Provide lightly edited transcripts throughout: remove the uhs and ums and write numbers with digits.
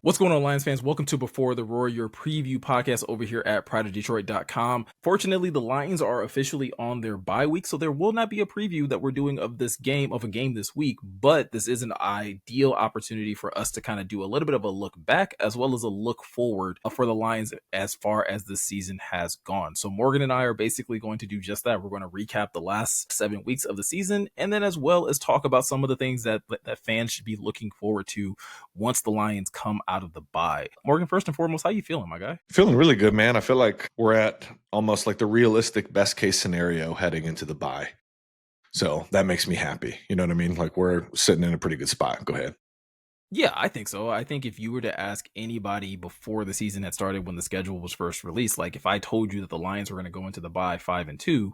What's going on, Lions fans? Welcome to Before the Roar, your preview podcast over here at prideofdetroit.com. Fortunately, the Lions are officially on their bye week, so there will not be a preview that we're doing of a game this week, but this is an ideal opportunity for us to kind of do a little bit of a look back as well as a look forward for the Lions as far as this season has gone. So Morgan and I are basically going to do just that. We're going to recap the last 7 weeks of the season, and then as well as talk about some of the things that fans should be looking forward to once the Lions come out of the bye. Morgan, first and foremost, how you feeling, my guy? Feeling really good, man. I feel like we're at almost like the realistic best case scenario heading into the bye. So that makes me happy. You know what I mean? Like we're sitting in a pretty good spot. Go ahead. Yeah, I think so. I think if you were to ask anybody before the season had started, when the schedule was first released, like if I told you that the Lions were going to go into the bye 5-2,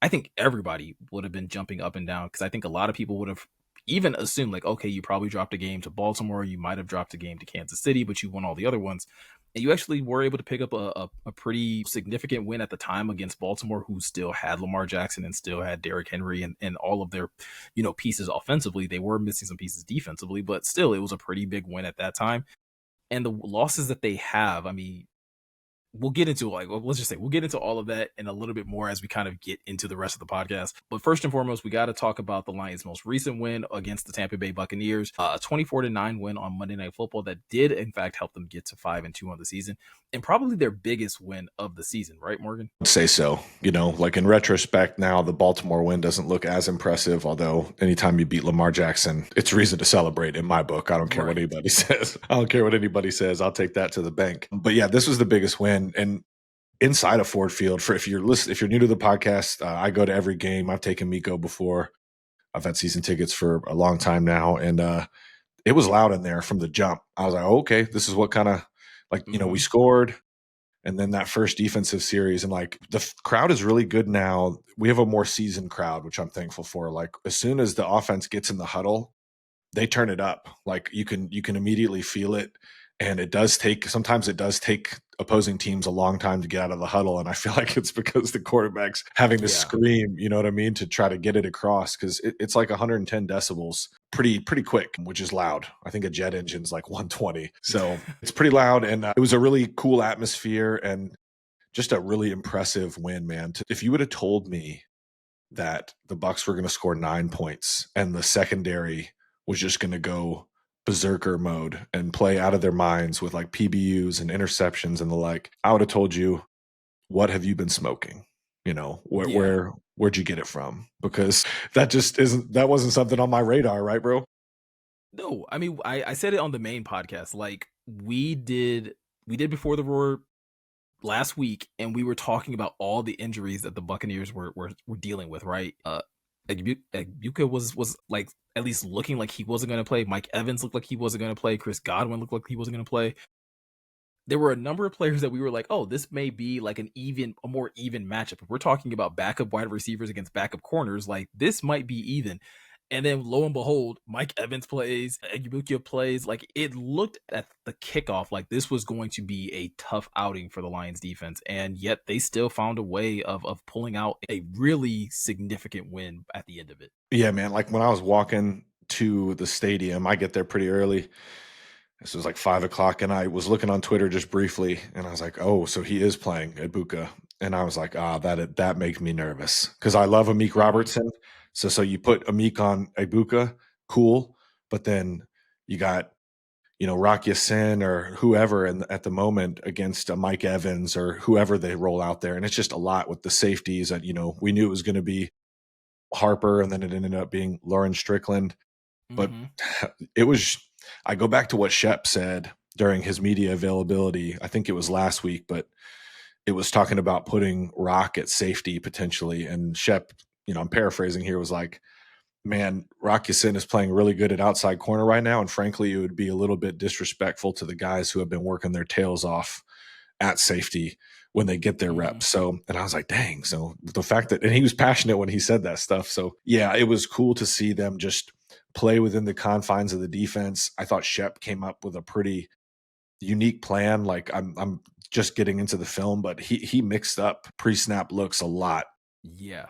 I think everybody would have been jumping up and down because I think a lot of people would have even assumed like, okay, you probably dropped a game to Baltimore, you might have dropped a game to Kansas City, but you won all the other ones. And you actually were able to pick up a pretty significant win at the time against Baltimore, who still had Lamar Jackson and still had Derrick Henry and all of their, pieces offensively. They were missing some pieces defensively, but still it was a pretty big win at that time. And the losses that they have, I mean, we'll get into we'll get into all of that and a little bit more as we kind of get into the rest of the podcast. But first and foremost, we got to talk about the Lions' most recent win against the Tampa Bay Buccaneers, a 24-9 win on Monday Night Football that did in fact help them get to 5-2 on the season, and probably their biggest win of the season, right, Morgan? I'd say so. Like in retrospect now, the Baltimore win doesn't look as impressive, although anytime you beat Lamar Jackson, it's reason to celebrate in my book. I don't care what anybody says. I don't care what anybody says. I'll take that to the bank. But yeah, this was the biggest win. And inside of Ford Field, if you're new to the podcast, I go to every game. I've taken Meko before. I've had season tickets for a long time now. And it was loud in there from the jump. I was like, oh, okay, this is what kind of we scored. And then that first defensive series, and like the crowd is really good now. We have a more seasoned crowd, which I'm thankful for. Like as soon as the offense gets in the huddle, they turn it up. Like you can immediately feel it. And sometimes it does take opposing teams a long time to get out of the huddle. And I feel like it's because the quarterback's having to scream, you know what I mean, to try to get it across, because it's like 110 decibels pretty quick, which is loud. I think a jet engine's like 120. So it's pretty loud. And it was a really cool atmosphere and just a really impressive win, man. If you would have told me that the Bucs were going to score 9 points and the secondary was just going to go berserker mode and play out of their minds with like PBUs and interceptions and the like, I would have told you, what have you been smoking? Where'd you get it from? Because that wasn't something on my radar, right, bro? No, I mean, I said it on the main podcast. Like we did Before the Roar last week, and we were talking about all the injuries that the Buccaneers were dealing with, right? Agubuka was like at least looking like he wasn't going to play. Mike Evans looked like he wasn't going to play. Chris Godwin looked like he wasn't going to play. There were a number of players that we were like, oh, this may be like a more even matchup. If we're talking about backup wide receivers against backup corners, like this might be even. And then lo and behold, Mike Evans plays, Agubuka plays. Like it looked at the kickoff like this was going to be a tough outing for the Lions defense. And yet they still found a way of pulling out a really significant win at the end of it. Yeah, man. Like when I was walking to the stadium, I get there pretty early. This was like 5 o'clock, and I was looking on Twitter just briefly, and I was like, oh, so he is playing Agubuka. And I was like, that makes me nervous because I love Amik Robertson. So you put Amik on Agubuka, cool. But then you got, Rock Ya-Sin or whoever at the moment against Mike Evans or whoever they roll out there. And it's just a lot with the safeties that, we knew it was going to be Harper, and then it ended up being Lauren Strickland. But I go back to what Shep said during his media availability. I think it was last week, but it was talking about putting Rock at safety potentially. And Shep, I'm paraphrasing here, was like, man, Rock Ya-Sin is playing really good at outside corner right now. And frankly, it would be a little bit disrespectful to the guys who have been working their tails off at safety when they get their reps. So, and I was like, dang. So the fact that, and he was passionate when he said that stuff. So yeah, it was cool to see them just play within the confines of the defense. I thought Shep came up with a pretty unique plan. Like I'm just getting into the film, but he mixed up pre-snap looks a lot. Yeah.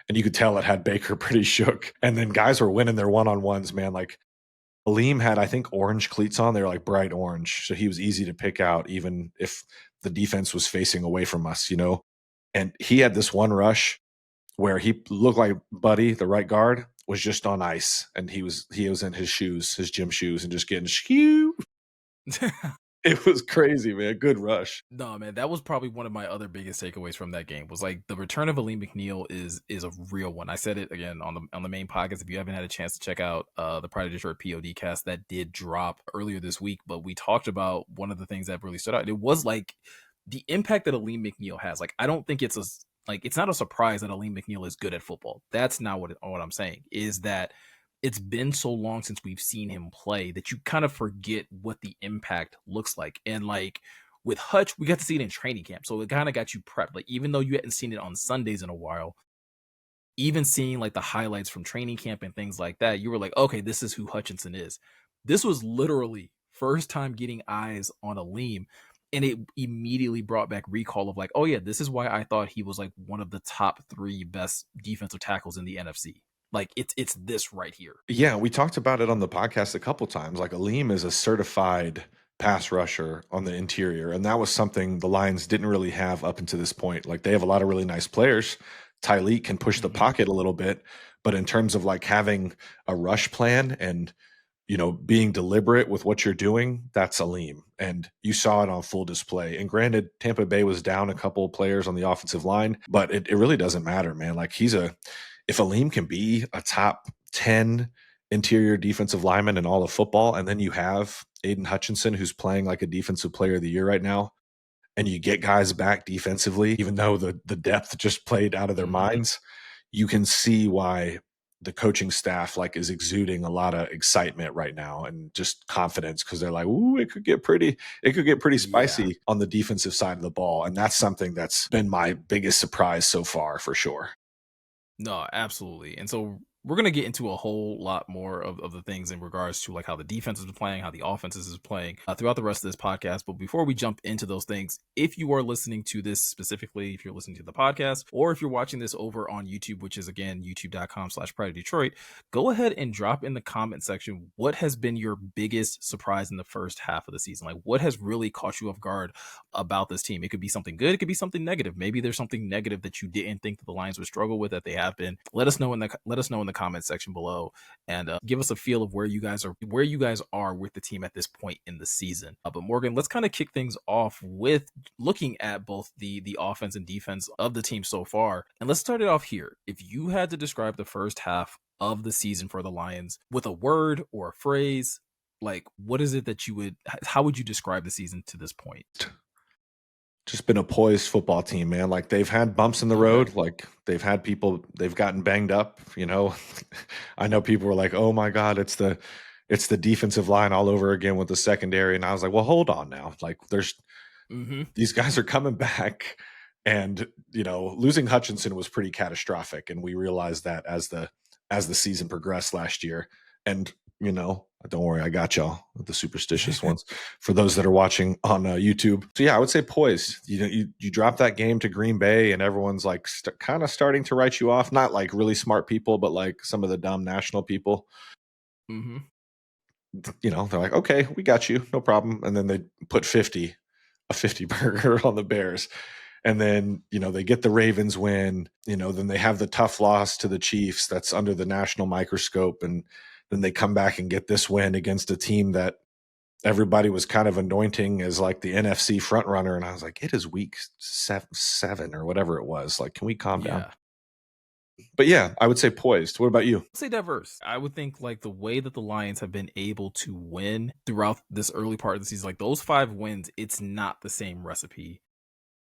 And you could tell it had Baker pretty shook. And then guys were winning their one-on-ones, man. Like Aleem had, I think, orange cleats on. They were like bright orange. So he was easy to pick out, even if the defense was facing away from us, you know? And he had this one rush where he looked like Buddy, the right guard, was just on ice. And he was in his shoes, his gym shoes, and just getting shoo. It was crazy, man. Good rush. No, man, that was probably one of my other biggest takeaways from that game was like the return of Aleem McNeil is a real one. I said it again on the main podcast. If you haven't had a chance to check out the Pride of Detroit POD cast that did drop earlier this week, but we talked about one of the things that really stood out. It was like the impact that Aleem McNeil has. Like I don't think it's not a surprise that Aleem McNeil is good at football. That's not what I'm saying. Is that it's been so long since we've seen him play that you kind of forget what the impact looks like. And like with Hutch, we got to see it in training camp. So it kind of got you prepped. Like even though you hadn't seen it on Sundays in a while, even seeing like the highlights from training camp and things like that, you were like, okay, this is who Hutchinson is. This was literally first time getting eyes on Aleem. And it immediately brought back recall of like, oh yeah, this is why I thought he was like one of the top 3 best defensive tackles in the NFC. Like it's this right here. Yeah, we talked about it on the podcast a couple times. Like Aleem is a certified pass rusher on the interior, and that was something the Lions didn't really have up until this point. Like they have a lot of really nice players. Tyleek can push the pocket a little bit, but in terms of like having a rush plan and being deliberate with what you're doing, that's Aleem. And you saw it on full display. And granted, Tampa Bay was down a couple of players on the offensive line, but it really doesn't matter, man. Like if Aleem can be a top 10 interior defensive lineman in all of football, and then you have Aiden Hutchinson, who's playing like a defensive player of the year right now, and you get guys back defensively, even though the depth just played out of their minds, you can see why the coaching staff like is exuding a lot of excitement right now and just confidence because they're like, ooh, it could get pretty Yeah. spicy on the defensive side of the ball. And that's something that's been my biggest surprise so far for sure. No, absolutely. And so we're going to get into a whole lot more of the things in regards to like how the defense is playing, how the offenses is playing throughout the rest of this podcast. But before we jump into those things, if you are listening to this specifically, if you're listening to the podcast, or if you're watching this over on YouTube, which is again, youtube.com/Pride of Detroit, go ahead and drop in the comment section what has been your biggest surprise in the first half of the season. Like what has really caught you off guard about this team? It could be something good, it could be something negative. Maybe there's something negative that you didn't think that the Lions would struggle with that they have been. Let us know in the comment section below, and give us a feel of where you guys are with the team at this point in the season. But Morgan, let's kind of kick things off with looking at both the offense and defense of the team so far, and let's start it off here. If you had to describe the first half of the season for the Lions with a word or a phrase, like what is it that how would you describe the season to this point? Just been a poised football team, man. Like they've had bumps in the road. Like they've had people, they've gotten banged up, I know people were like, oh my God, it's the defensive line all over again with the secondary. And I was like, well, hold on now. Like these guys are coming back, and losing Hutchinson was pretty catastrophic. And we realized that as the season progressed last year. And don't worry, I got y'all, the superstitious ones, for those that are watching on YouTube. So yeah, I would say poised. You drop that game to Green Bay, and everyone's like kind of starting to write you off. Not like really smart people, but like some of the dumb national people. They're like, okay, we got you, no problem. And then they put a 50 burger on the Bears. And then, they get the Ravens win, then they have the tough loss to the Chiefs that's under the national microscope. And then they come back and get this win against a team that everybody was kind of anointing as like the NFC front runner. And I was like, it is week seven or whatever it was. Like, can we calm down? But yeah, I would say poised. What about you? I'd say diverse. I would think like the way that the Lions have been able to win throughout this early part of the season, like those 5 wins, it's not the same recipe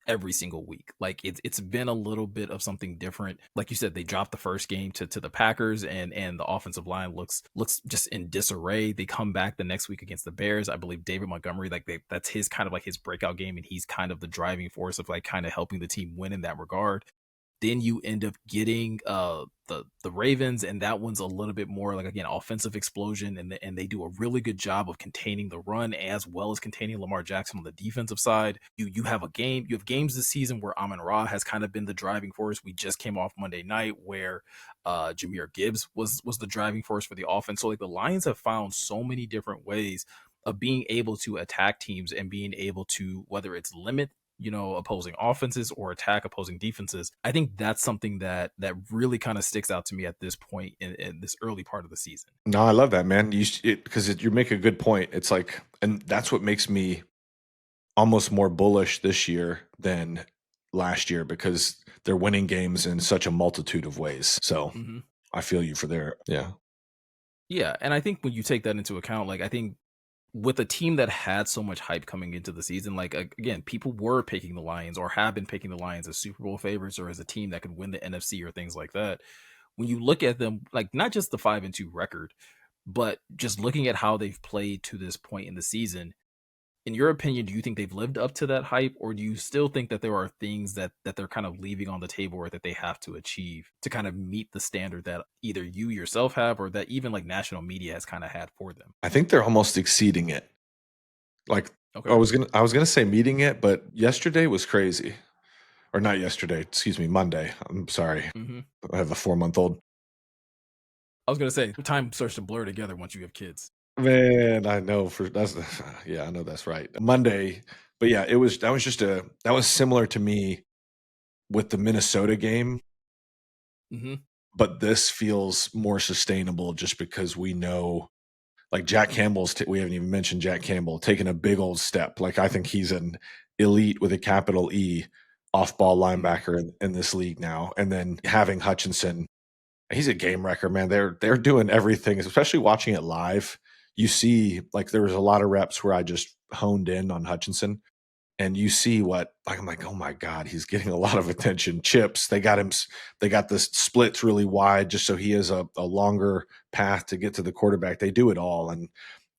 every single week. Like it's been a little bit of something different. Like you said, they dropped the first game to the Packers, and the offensive line looks just in disarray. They come back the next week against the Bears. I believe David Montgomery, that's his kind of like his breakout game, and he's kind of the driving force of like kind of helping the team win in that regard. Then you end up getting the Ravens, and that one's a little bit more like, again, offensive explosion, and they do a really good job of containing the run as well as containing Lamar Jackson on the defensive side. You have games this season where Amon Ra has kind of been the driving force. We just came off Monday night where Jahmyr Gibbs was the driving force for the offense. So like the Lions have found so many different ways of being able to attack teams and being able to, whether it's limit opposing offenses or attack opposing defenses. I think that's something that really kind of sticks out to me at this point in this early part of the season. No, I love that, man. You make a good point. It's like, and that's what makes me almost more bullish this year than last year, because they're winning games in such a multitude of ways. So Mm-hmm. I feel you for there. Yeah. Yeah, and I think when you take that into account, like I think with a team that had so much hype coming into the season, like again, people were picking the Lions or have been picking the Lions as Super Bowl favorites or as a team that could win the NFC or things like that. When you look at them, like not just the 5-2 record, but just looking at how they've played to this point in the season, in your opinion, do you think they've lived up to that hype, or do you still think that there are things that they're kind of leaving on the table or that they have to achieve to kind of meet the standard that either you yourself have or that even like national media has kind of had for them? I think they're almost exceeding it. Like Okay. I was gonna say meeting it, but yesterday was crazy. Or not yesterday, excuse me, Monday. I'm sorry. Mm-hmm. I have a 4-month-old. I was gonna say time starts to blur together once you have kids. Man, I know for that's yeah, I know that's right. Monday, but yeah, that was similar to me with the Minnesota game, Mm-hmm. but this feels more sustainable just because we know, like Jack Campbell's we haven't even mentioned Jack Campbell taking a big old step. Like I think he's an elite with a capital E off-ball Mm-hmm. linebacker in this league now. And then having Hutchinson, he's a game wrecker, man. They're doing everything, especially watching it live. You see, like there was a lot of reps where I just honed in on Hutchinson, and you see what, like I'm like, oh my god, he's getting a lot of attention. Chips, they got the splits really wide just so he has a longer path to get to the quarterback. They do it all, and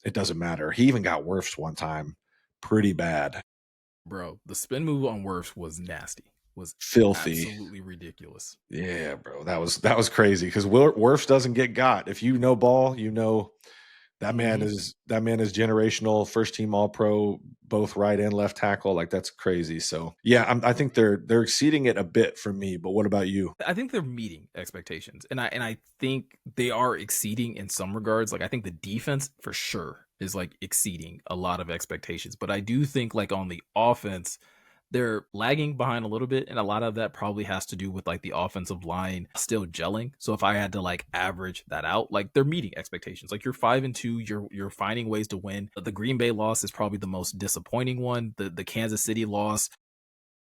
it doesn't matter. He even got Wirfs one time, pretty bad, Bro, the spin move on Wirfs was nasty. Was filthy. absolutely ridiculous. Yeah, bro, that was crazy because Wirfs doesn't get got. If you know ball, you know Mm-hmm. that man is generational, first team All Pro, both right and left tackle. Like that's crazy. So yeah, I think they're exceeding it a bit for me. But what about you? I think they're meeting expectations, and I think they are exceeding in some regards. Like I think the defense for sure is like exceeding a lot of expectations, but I do think like on the offense, they're lagging behind a little bit, and a lot of that probably has to do with like the offensive line still gelling. So if I had to like average that out, like they're meeting expectations. Like you're 5-2, you're finding ways to win. The Green Bay loss is probably the most disappointing one. The Kansas City loss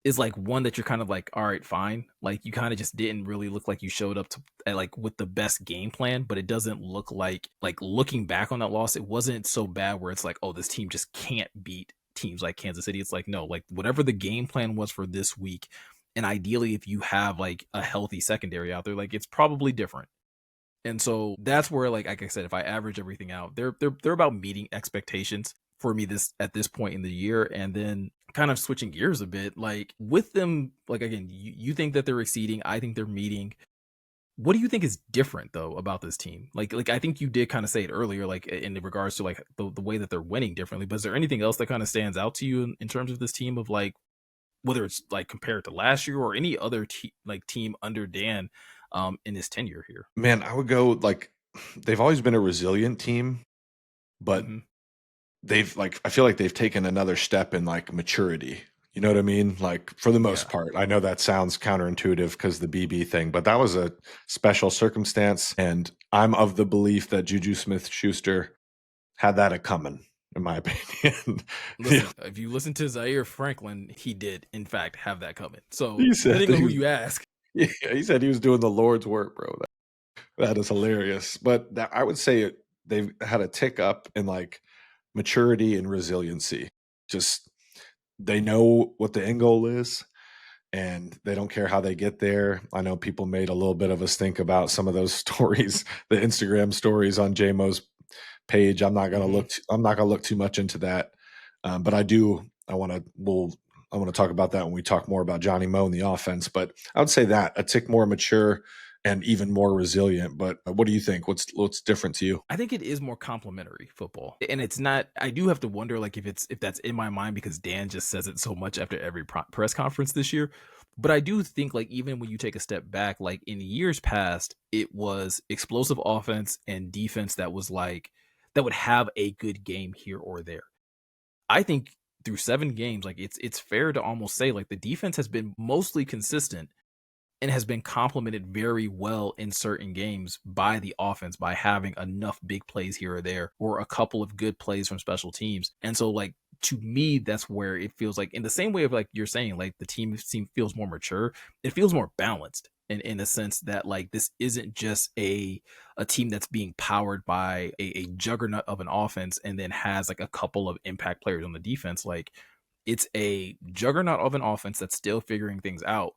is like one that you're kind of like, all right, fine. Like you kind of just didn't really look like you showed up to like with the best game plan, but it doesn't look like looking back on that loss, it wasn't so bad where it's like, oh, this team just can't beat teams like Kansas City. It's like, no, like whatever the game plan was for this week, and ideally if you have like a healthy secondary out there, like it's probably different. And so that's where like I said, if I average everything out, they're about meeting expectations for me this at this point in the year. And then kind of switching gears a bit, like with them, like again, you think that they're exceeding, I think they're meeting. What do you think is different though about this team? Like I think you did kind of say it earlier, like in regards to like the way that they're winning differently. But is there anything else that kind of stands out to you in terms of this team of like whether it's like compared to last year or any other like team under Dan in his tenure here? Man, I would go like they've always been a resilient team, but Mm-hmm. they've like I feel like they've taken another step in like maturity. You know what I mean? Like for the most Yeah. part. I know that sounds counterintuitive because the BB thing, but that was a special circumstance. And I'm of the belief that Juju Smith Schuster had that a coming, in my opinion. Yeah. Listen, if you listen to Zaire Franklin, he did in fact have that coming. So He said depending that on who you ask. yeah, he said he was doing the Lord's work, bro. That is hilarious. But I would say they've had a tick up in like maturity and resiliency. Just they know what the end goal is and they don't care how they get there. I know people made a little bit of us think about some of those stories, the Instagram stories on JMO's page. I'm not gonna Mm-hmm. look. I'm not gonna look too much into that, but I do. I want to. We'll I want to talk about that when we talk more about Johnny Moe and the offense. But I would say that a tick more mature and even more resilient. But what do you think? What's different to you? I think it is more complimentary football. And it's not, I do have to wonder like if that's in my mind because Dan just says it so much after every press conference this year. But I do think like even when you take a step back, like in years past, it was explosive offense and defense that was like that would have a good game here or there. I think through 7 games, like it's fair to almost say like the defense has been mostly consistent and has been complemented very well in certain games by the offense by having enough big plays here or there or a couple of good plays from special teams. And so like to me that's where it feels like in the same way of like you're saying like the team feels more mature, it feels more balanced in a sense that like this isn't just a team that's being powered by a juggernaut of an offense and then has like a couple of impact players on the defense. Like it's a juggernaut of an offense that's still figuring things out,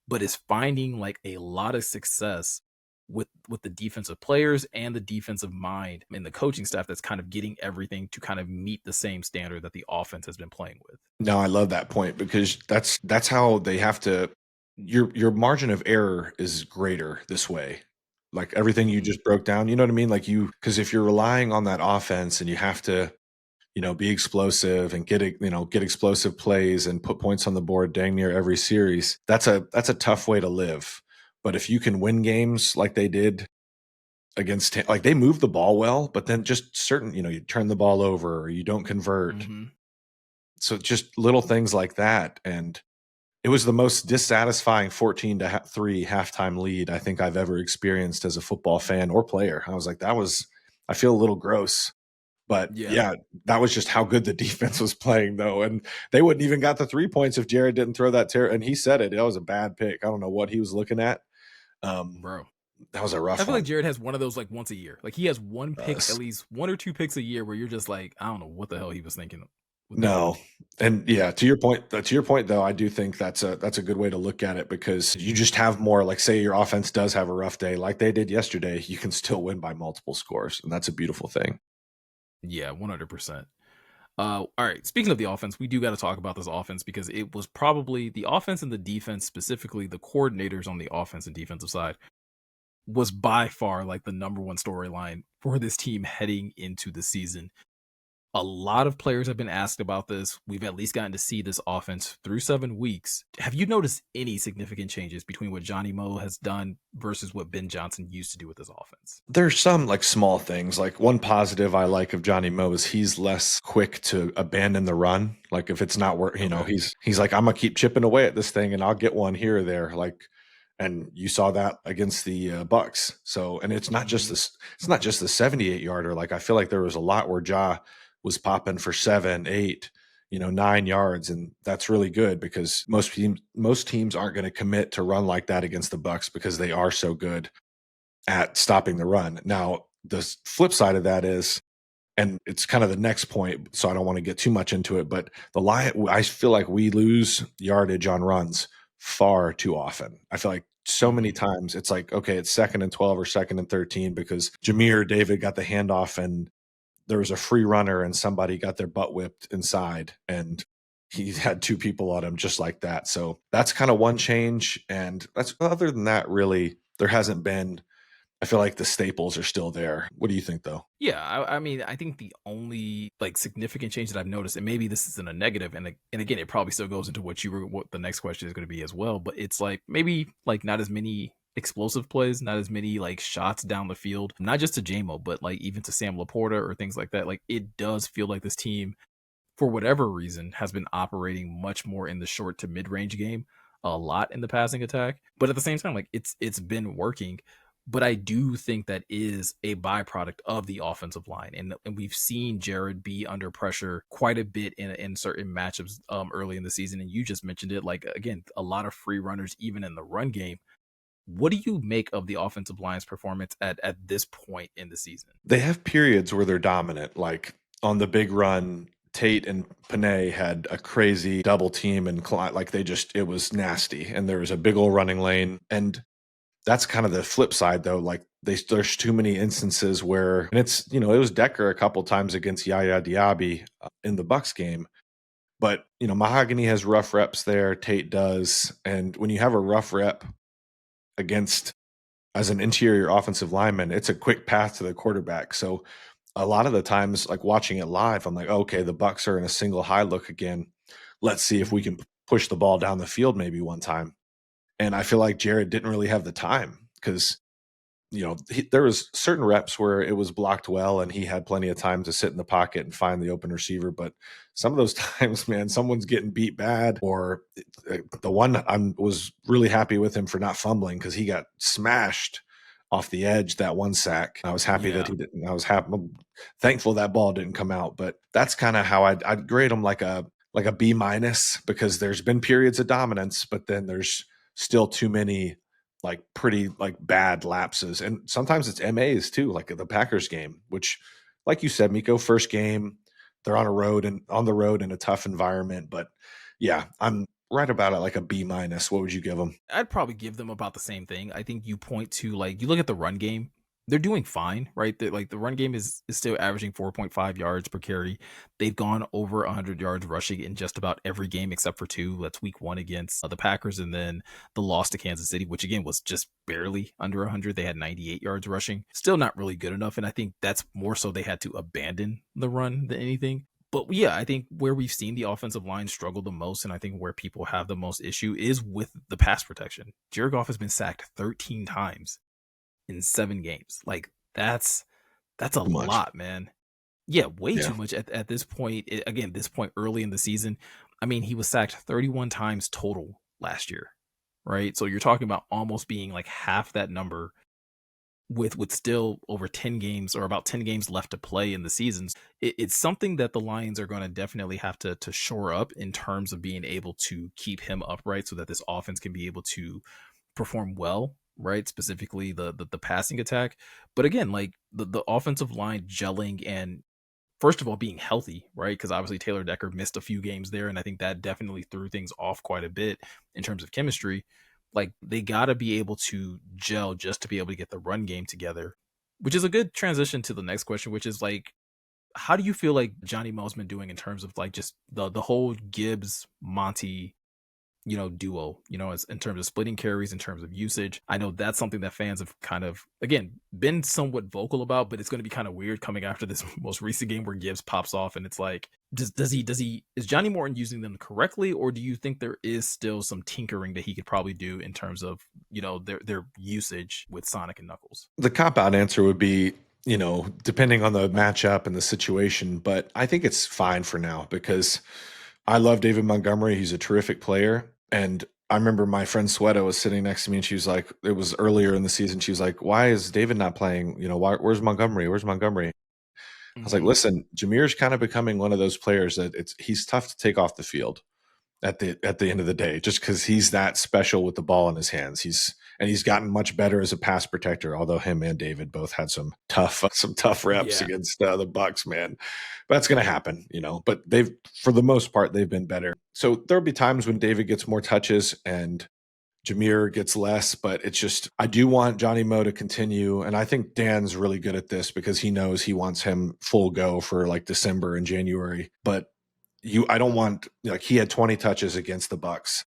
but is finding like a lot of success with the defensive players and the defensive mind and the coaching staff that's kind of getting everything to kind of meet the same standard that the offense has been playing with. No, I love that point because that's how they have to. Your margin of error is greater this way. Like everything you just broke down, you know what I mean? Like because if you're relying on that offense and you have to, be explosive and get explosive plays and put points on the board dang near every series, that's a tough way to live. But if you can win games like they did against, like they move the ball well, but then just certain, you turn the ball over or you don't convert. Mm-hmm. So just little things like that. And it was the most dissatisfying 14-3 halftime lead I think I've ever experienced as a football fan or player. I was like, I feel a little gross. But Yeah, yeah, that was just how good the defense was playing, though. And they wouldn't even got the 3 points if Jared didn't throw that and he said it. It was a bad pick. I don't know what he was looking at. bro. That was a I rough feel like one. Jared has one of those like once a year. Like he has one pick, at Uh, least 1 or 2 picks a year where you're just like, I don't know what the hell he was thinking with that one. no. And yeah, to your point though, I do think that's a good way to look at it because you just have more, like say your offense does have a rough day like they did yesterday, you can still win by multiple scores. And that's a beautiful thing. Yeah, 100%. All right. Speaking of the offense, we do got to talk about this offense because it was probably the offense and the defense, specifically the coordinators on the offense and defensive side, was by far like the number one storyline for this team heading into the season. A lot of players have been asked about this. We've at least gotten to see this offense through 7 weeks. Have you noticed any significant changes between what Johnny Moe has done versus what Ben Johnson used to do with his offense? There's some like small things. Like one positive I like of Johnny Moe is he's less quick to abandon the run. Like if it's not work, Okay. he's like, I'm gonna keep chipping away at this thing and I'll get one here or there. Like, and you saw that against the Bucks. So, and it's not just Mm-hmm. this. It's not just the 78 yarder. Like I feel like there was a lot where Ja was popping for 7, 8, 9 yards, and that's really good because most teams aren't going to commit to run like that against the Bucks because they are so good at stopping the run. Now, the flip side of that is, and it's kind of the next point, so I don't want to get too much into it, but I feel like we lose yardage on runs far too often. I feel like so many Mm-hmm. times it's like, okay, it's 2nd and 12 or 2nd and 13 because Jameer David got the handoff and there was a free runner and somebody got their butt whipped inside and he had 2 people on him just like that. So that's kind of one change. And that's, other than that, really, there hasn't been. I feel like the staples are still there. What do you think, though? Yeah, I mean, I think the only like significant change that I've noticed, and maybe this isn't a negative, and again, it probably still goes into what the next question is going to be as well. But it's like maybe like not as many explosive plays, not as many like shots down the field, not just to JMO, but like even to Sam Laporta or things like that. Like it does feel like this team, for whatever reason, has been operating much more in the short to mid range game, a lot in the passing attack. But at the same time, like it's been working. But I do think that is a byproduct of the offensive line, and we've seen Jared be under pressure quite a bit in certain matchups early in the season. And you just mentioned it, like again, a lot of free runners even in the run game. What do you make of the offensive line's performance at this point in the season? They have periods where they're dominant, like on the big run. Tate and Panay had a crazy double team and like it was nasty. And there was a big old running lane. And that's kind of the flip side, though. Like there's too many instances where, and it was Decker a couple times against Yaya Diaby in the Bucks game. But, Mahogany has rough reps there, Tate does, and when you have a rough rep against as an interior offensive lineman, it's a quick path to the quarterback. So a lot of the times, like watching it live, I'm like, okay, the Bucks are in a single high look again. Let's see if we Mhm. can push the ball down the field maybe one time. And I feel like Jared didn't really have the time because there was certain reps where it was blocked well and he had plenty of time to sit in the pocket and find the open receiver. But some of those times, man, someone's getting beat bad, or the one I was really happy with him for not fumbling because he got smashed off the edge that one sack. I was happy that Yeah. he didn't. I'm thankful that ball didn't come out. But that's kind of how I'd grade him like a B minus because there's been periods of dominance, but then there's still too many like pretty like bad lapses. And sometimes it's MAs too, like the Packers game, which like you said, Meko, first game, they're on the road in a tough environment. But yeah, I'm right about it like a B minus. What would you give them? I'd probably give them about the same thing. I think you point to like you look at the run game, they're doing fine, right? Like the run game is still averaging 4.5 yards per carry. They've gone over 100 yards rushing in just about every game except for two. That's week 1 against the Packers and then the loss to Kansas City, which again was just barely under 100. They had 98 yards rushing. Still not really good enough, and I think that's more so they had to abandon the run than anything. But yeah, I think where we've seen the offensive line struggle the most, and I think where people have the most issue is with the pass protection. Jared Goff has been sacked 13 times in 7 games. Like that's a Too much. lot, man. Yeah, way Yeah. too much at this point. Again, this point early in the season. I mean, he was sacked 31 times total last year, right? So you're talking about almost being like half that number with still over 10 games or about 10 games left to play in the seasons. It's something that the Lions are going to definitely have to shore up in terms of being able to keep him upright so that this offense can be able to perform well, right? Specifically the passing attack. But again, like the offensive line gelling and first of all being healthy, right? Because obviously Taylor Decker missed a few games there, and I think that definitely threw things off quite a bit in terms of chemistry. Like they got to be able to gel just to be able to get the run game together, which is a good transition to the next question, which is like, how do you feel like Johnny Mo's been doing in terms of like just the whole Gibbs Monty duo, as in terms of splitting carries, in terms of usage. I know that's something that fans have kind of, again, been somewhat vocal about, but it's going to be kind of weird coming after this most recent game where Gibbs pops off and it's like, is Johnny Morton using them correctly, or do you think there is still some tinkering that he could probably do in terms of, their usage with Sonic and Knuckles? The cop out answer would be, depending on the matchup and the situation, but I think it's fine for now because I love David Montgomery. He's a terrific player. And I remember my friend Sweta was sitting next to me and she was like, it was earlier in the season. She was like, why is David not playing? Where's Montgomery? Where's Montgomery? I was like, Hmm. listen, Jameer's kind of becoming one of those players that he's tough to take off the field at the end of the day, just because he's that special with the ball in his hands. He's gotten much better as a pass protector. Although him and David both had some tough reps Yeah. against the Bucks, man. But that's going to happen, But they've, for the most part, they've been better. So there'll be times when David gets more touches and Jameer gets less, but it's just I do want Johnny Mo to continue, and I think Dan's really good at this because he knows he wants him full go for like December and January. But I don't want like he had 20 touches against the Bucks.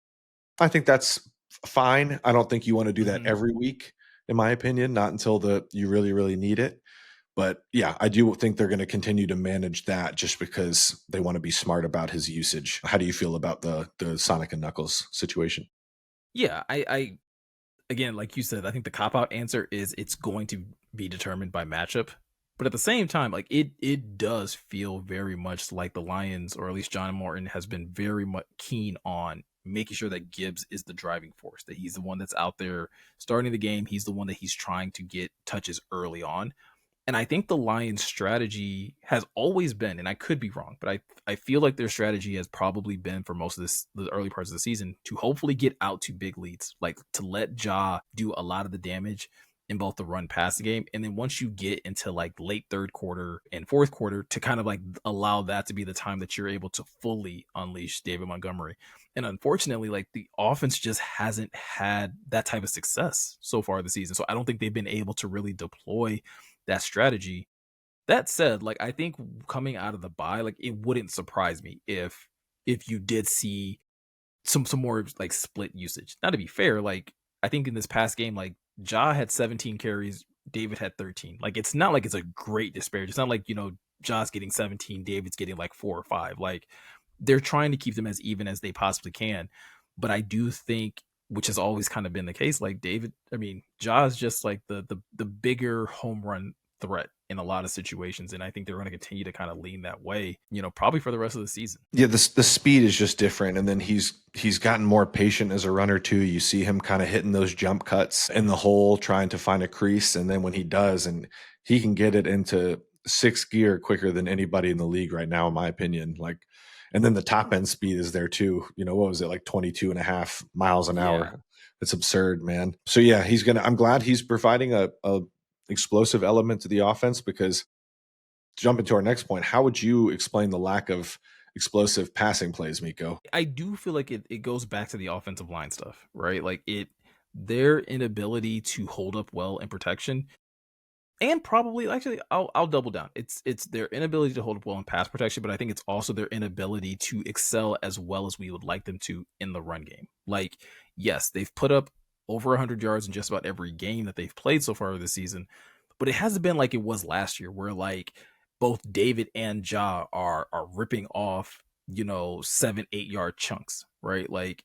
I think that's fine. I don't think you want to do that Hmm. every week, in my opinion, not until you really, really need it. But yeah, I do think they're going to continue to manage that just because they want to be smart about his usage. How do you feel about the Sonic and Knuckles situation? Yeah, I again, like you said, I think the cop out answer is it's going to be determined by matchup. But at the same time, like it does feel very much like the Lions, or at least John Morton, has been very much keen on making sure that Gibbs is the driving force, that he's the one that's out there starting the game. He's the one that he's trying to get touches early on. And I think the Lions' strategy has always been, and I could be wrong, but I feel like their strategy has probably been for most of the early parts of the season to hopefully get out to big leads, like to let Ja do a lot of the damage in both the run passing game. And then once you get into like late third quarter and fourth quarter, to kind of like allow that to be the time that you're able to fully unleash David Montgomery. And unfortunately, like the offense just hasn't had that type of success so far this season. So I don't think they've been able to really deploy that strategy. That said, like I think coming out of the bye, like it wouldn't surprise me if if you did see some more like split usage. Now to be fair, like I think in this past game, like Ja had 17 carries, David had 13. Like it's not like it's a great disparity. It's not like, Ja's getting 17, David's getting like 4 or 5. Like they're trying to keep them as even as they possibly can. But I do think, which has always kind of been the case, like Ja is just like the bigger home run threat in a lot of situations. And I think they're going to continue to kind of lean that way, probably for the rest of the season. Yeah, the speed is just different, and then he's gotten more patient as a runner too. You see him kind of hitting those jump cuts in the hole, trying to find a crease, and then when he does, and he can get it into sixth gear quicker than anybody in the league right now, in my opinion. Like, and then the top end speed is there too. What was it, like 22 and a half miles an Yeah. hour? It's absurd, man. So yeah, I'm glad he's providing a explosive element to the offense, because jump into our next point, how would you explain the lack of explosive passing plays, Meko? I do feel like it goes back to the offensive line stuff, right? Like their inability to hold up well in protection, and probably actually I'll double down. It's their inability to hold up well in pass protection, but I think it's also their inability to excel as well as we would like them to in the run game. Like, yes, they've put up over 100 yards in just about every game that they've played so far this season, but it hasn't been like it was last year, where like both David and Ja are ripping off 7-8 yard chunks, right? Like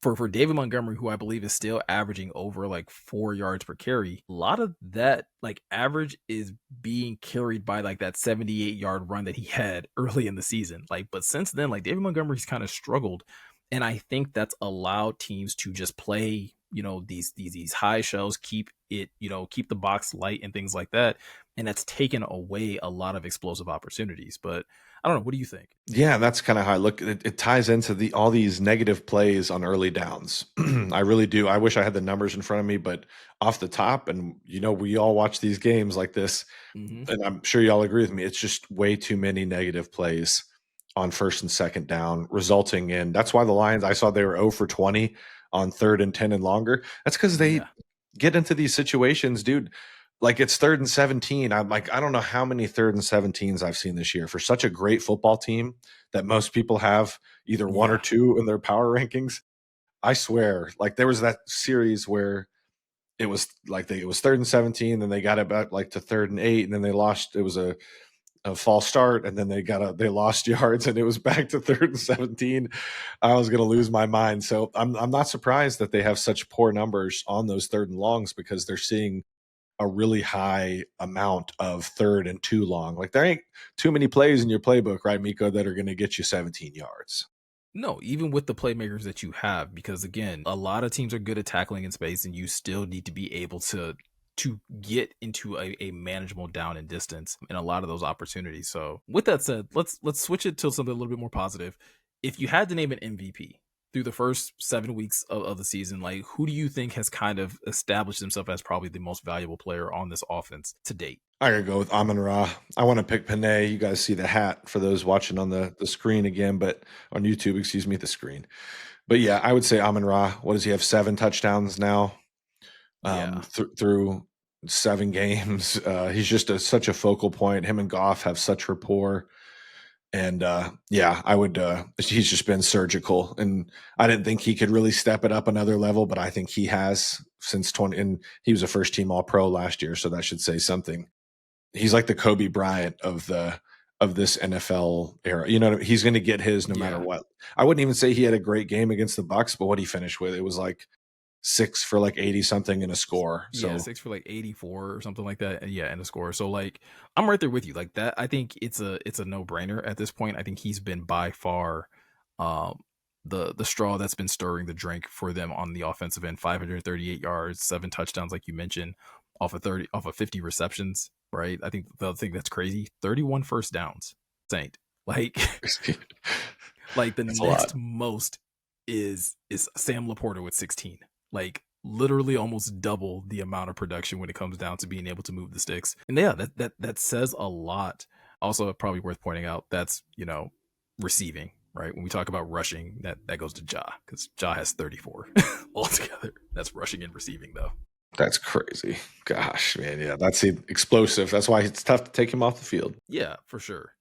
for David Montgomery, who I believe is still averaging over like 4 yards per carry, a lot of that like average is being carried by like that 78 yard run that he had early in the season. Like, but since then, like David Montgomery's kind of struggled, and I think that's allowed teams to just play, these high shells, keep it, keep the box light and things like that, and that's taken away a lot of explosive opportunities. But I don't know. What do you think? Yeah, that's kind of how I look. It ties into all these negative plays on early downs. I really do. I wish I had the numbers in front of me, but off the top, and we all watch these games like this, Mm-hmm. and I'm sure y'all agree with me. It's just way too many negative plays on first and second down, resulting in, that's why the Lions, I saw they were 0 for 20 on 3rd and 10 and longer. That's because they Yeah. get into these situations, dude. Like it's 3rd and 17. I'm like, I don't know how many 3rd and 17s I've seen this year for such a great football team that most people have either one or Yeah. two in their power rankings. I swear, like there was that series where it was like it was 3rd and 17, then they got it back like to 3rd and 8, and then they lost. It was a false start, and then they lost yards, and it was back to 3rd and 17. I was gonna lose my mind. So I'm not surprised that they have such poor numbers on those 3rd and longs, because they're seeing a really high amount of 3rd and 2 long. Like there ain't too many plays in your playbook, right, Meko, that are gonna get you 17 yards. No, even with the playmakers that you have, because again, a lot of teams are good at tackling in space, and you still need to be able to get into a manageable down and distance in a lot of those opportunities. So with that said, let's switch it to something a little bit more positive. If you had to name an MVP through the first 7 weeks of the season, like who do you think has kind of established himself as probably the most valuable player on this offense to date? I gotta go with Amon Ra. I want to pick Panay. You guys see the hat for those watching on the screen again, but on YouTube, excuse me, the screen. But yeah, I would say Amon Ra. What does he have? 7 touchdowns now, Yeah. through 7 games. He's just such a focal point. Him and Goff have such rapport. And yeah, I would. He's just been surgical, and I didn't think he could really step it up another level, but I think he has since 20. And he was a first team All Pro last year, so that should say something. He's like the Kobe Bryant of this NFL era. He's going to get his no matter Yeah. what. I wouldn't even say he had a great game against the Bucks, but what he finished with, it was like 6 for like 80 something in a score. Yeah, So 6 for like 84 or something like that. Yeah, and a score. So like I'm right there with you. Like that, I think it's a no-brainer at this point. I think he's been by far um the straw that's been stirring the drink for them on the offensive end. 538 yards, 7 touchdowns, like you mentioned, off of 50 receptions, right? I think the other thing that's crazy, 31 first downs. Saint. Like like the that's a lot. next most is Sam Laporta with 16. Like literally almost double the amount of production when it comes down to being able to move the sticks. And yeah, that says a lot. Also, probably worth pointing out, that's receiving, right? When we talk about rushing, that goes to Ja, because Ja has 34 altogether. That's rushing and receiving though. That's crazy. Gosh, man. Yeah, that's explosive. That's why it's tough to take him off the field. Yeah, for sure.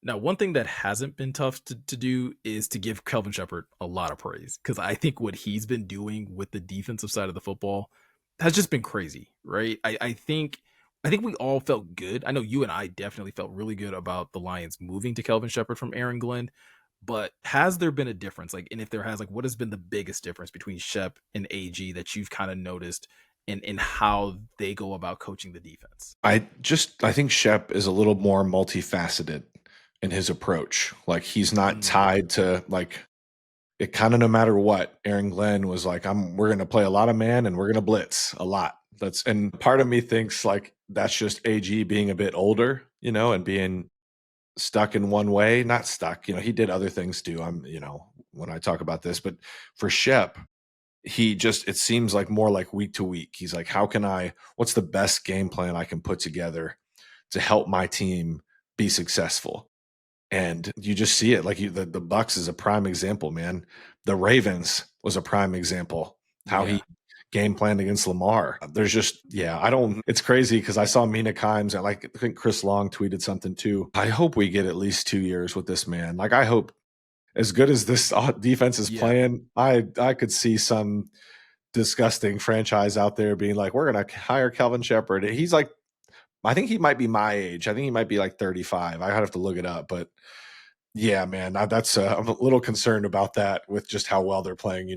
Now, one thing that hasn't been tough to do is to give Kelvin Sheppard a lot of praise, because I think what he's been doing with the defensive side of the football has just been crazy, right? I think we all felt good. I know you and I definitely felt really good about the Lions moving to Kelvin Sheppard from Aaron Glenn, but has there been a difference? Like, and if there has, like, what has been the biggest difference between Shep and AG that you've kind of noticed in how they go about coaching the defense? I think Shep is a little more multifaceted in his approach. Like he's not Mm, tied to like it kind of no matter what. Aaron Glenn was like, we're gonna play a lot of man and we're gonna blitz a lot. And part of me thinks like that's just AG being a bit older, and being stuck in one way. Not stuck, he did other things too. When I talk about this, but for Shep, it seems like more like week to week. He's like, what's the best game plan I can put together to help my team be successful? And you just see it like the Bucks is a prime example, man. The Ravens was a prime example. How yeah. he game planned against Lamar. There's just, yeah, I don't, it's crazy because I saw Mina Kimes and like, I think Chris Long tweeted something too. I hope we get at least 2 years with this man. Like, I hope as good as this defense is Yeah. playing, I could see some disgusting franchise out there being like, we're going to hire Kelvin Sheppard. He's like, I think he might be my age. I think he might be like 35. I have to look it up, but yeah, man, I'm a little concerned about that with just how well they're playing.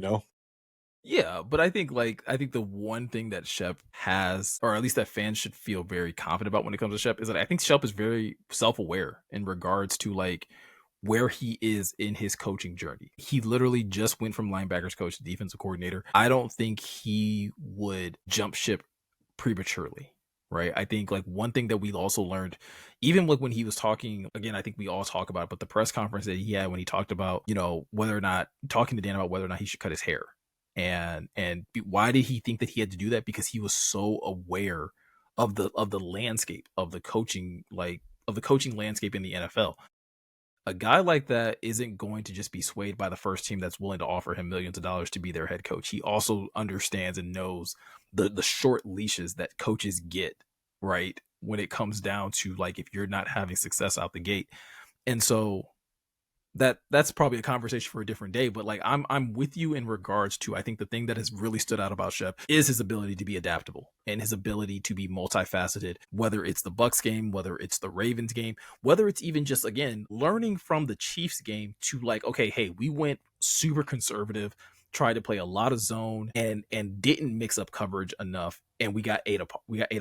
Yeah, but I think the one thing that Shep has, or at least that fans should feel very confident about when it comes to Shep, is that I think Shep is very self-aware in regards to like where he is in his coaching journey. He literally just went from linebackers coach to defensive coordinator. I don't think he would jump ship prematurely. Right. I think like one thing that we also learned, even like when he was talking again, I think we all talk about it, but the press conference that he had when he talked about, whether or not talking to Dan about whether or not he should cut his hair. And why did he think that he had to do that? Because he was so aware of the landscape of the coaching, like of the coaching landscape in the NFL. A guy like that isn't going to just be swayed by the first team that's willing to offer him millions of dollars to be their head coach. He also understands and knows the short leashes that coaches get, right? When it comes down to like if you're not having success out the gate. And so that's probably a conversation for a different day, but like I'm with you in regards to I think the thing that has really stood out about Shep is his ability to be adaptable and his ability to be multifaceted, whether it's the Bucks game, whether it's the Ravens game, whether it's even just again learning from the Chiefs game to like, okay, hey, we went super conservative, tried to play a lot of zone and didn't mix up coverage enough, and we got 8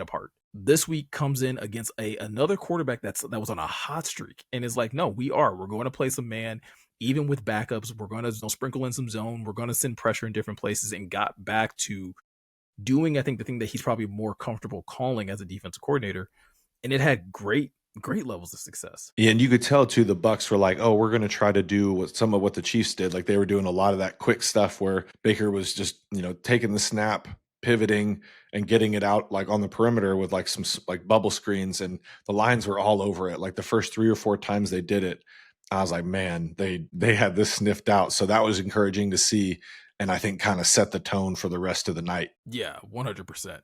apart. This week comes in against another quarterback that was on a hot streak and is like, no, we're going to play some man, even with backups. We're going to sprinkle in some zone. We're going to send pressure in different places, and got back to doing, I think, the thing that he's probably more comfortable calling as a defensive coordinator. And it had great levels of success. Yeah, and you could tell too the Bucks were like, "Oh, we're going to try to do some of what the Chiefs did." Like they were doing a lot of that quick stuff where Baker was just, taking the snap, pivoting and getting it out like on the perimeter with like some like bubble screens, and the Lions were all over it. Like the first 3 or 4 times they did it, I was like, "Man, they had this sniffed out." So that was encouraging to see, and I think kind of set the tone for the rest of the night. Yeah, 100%.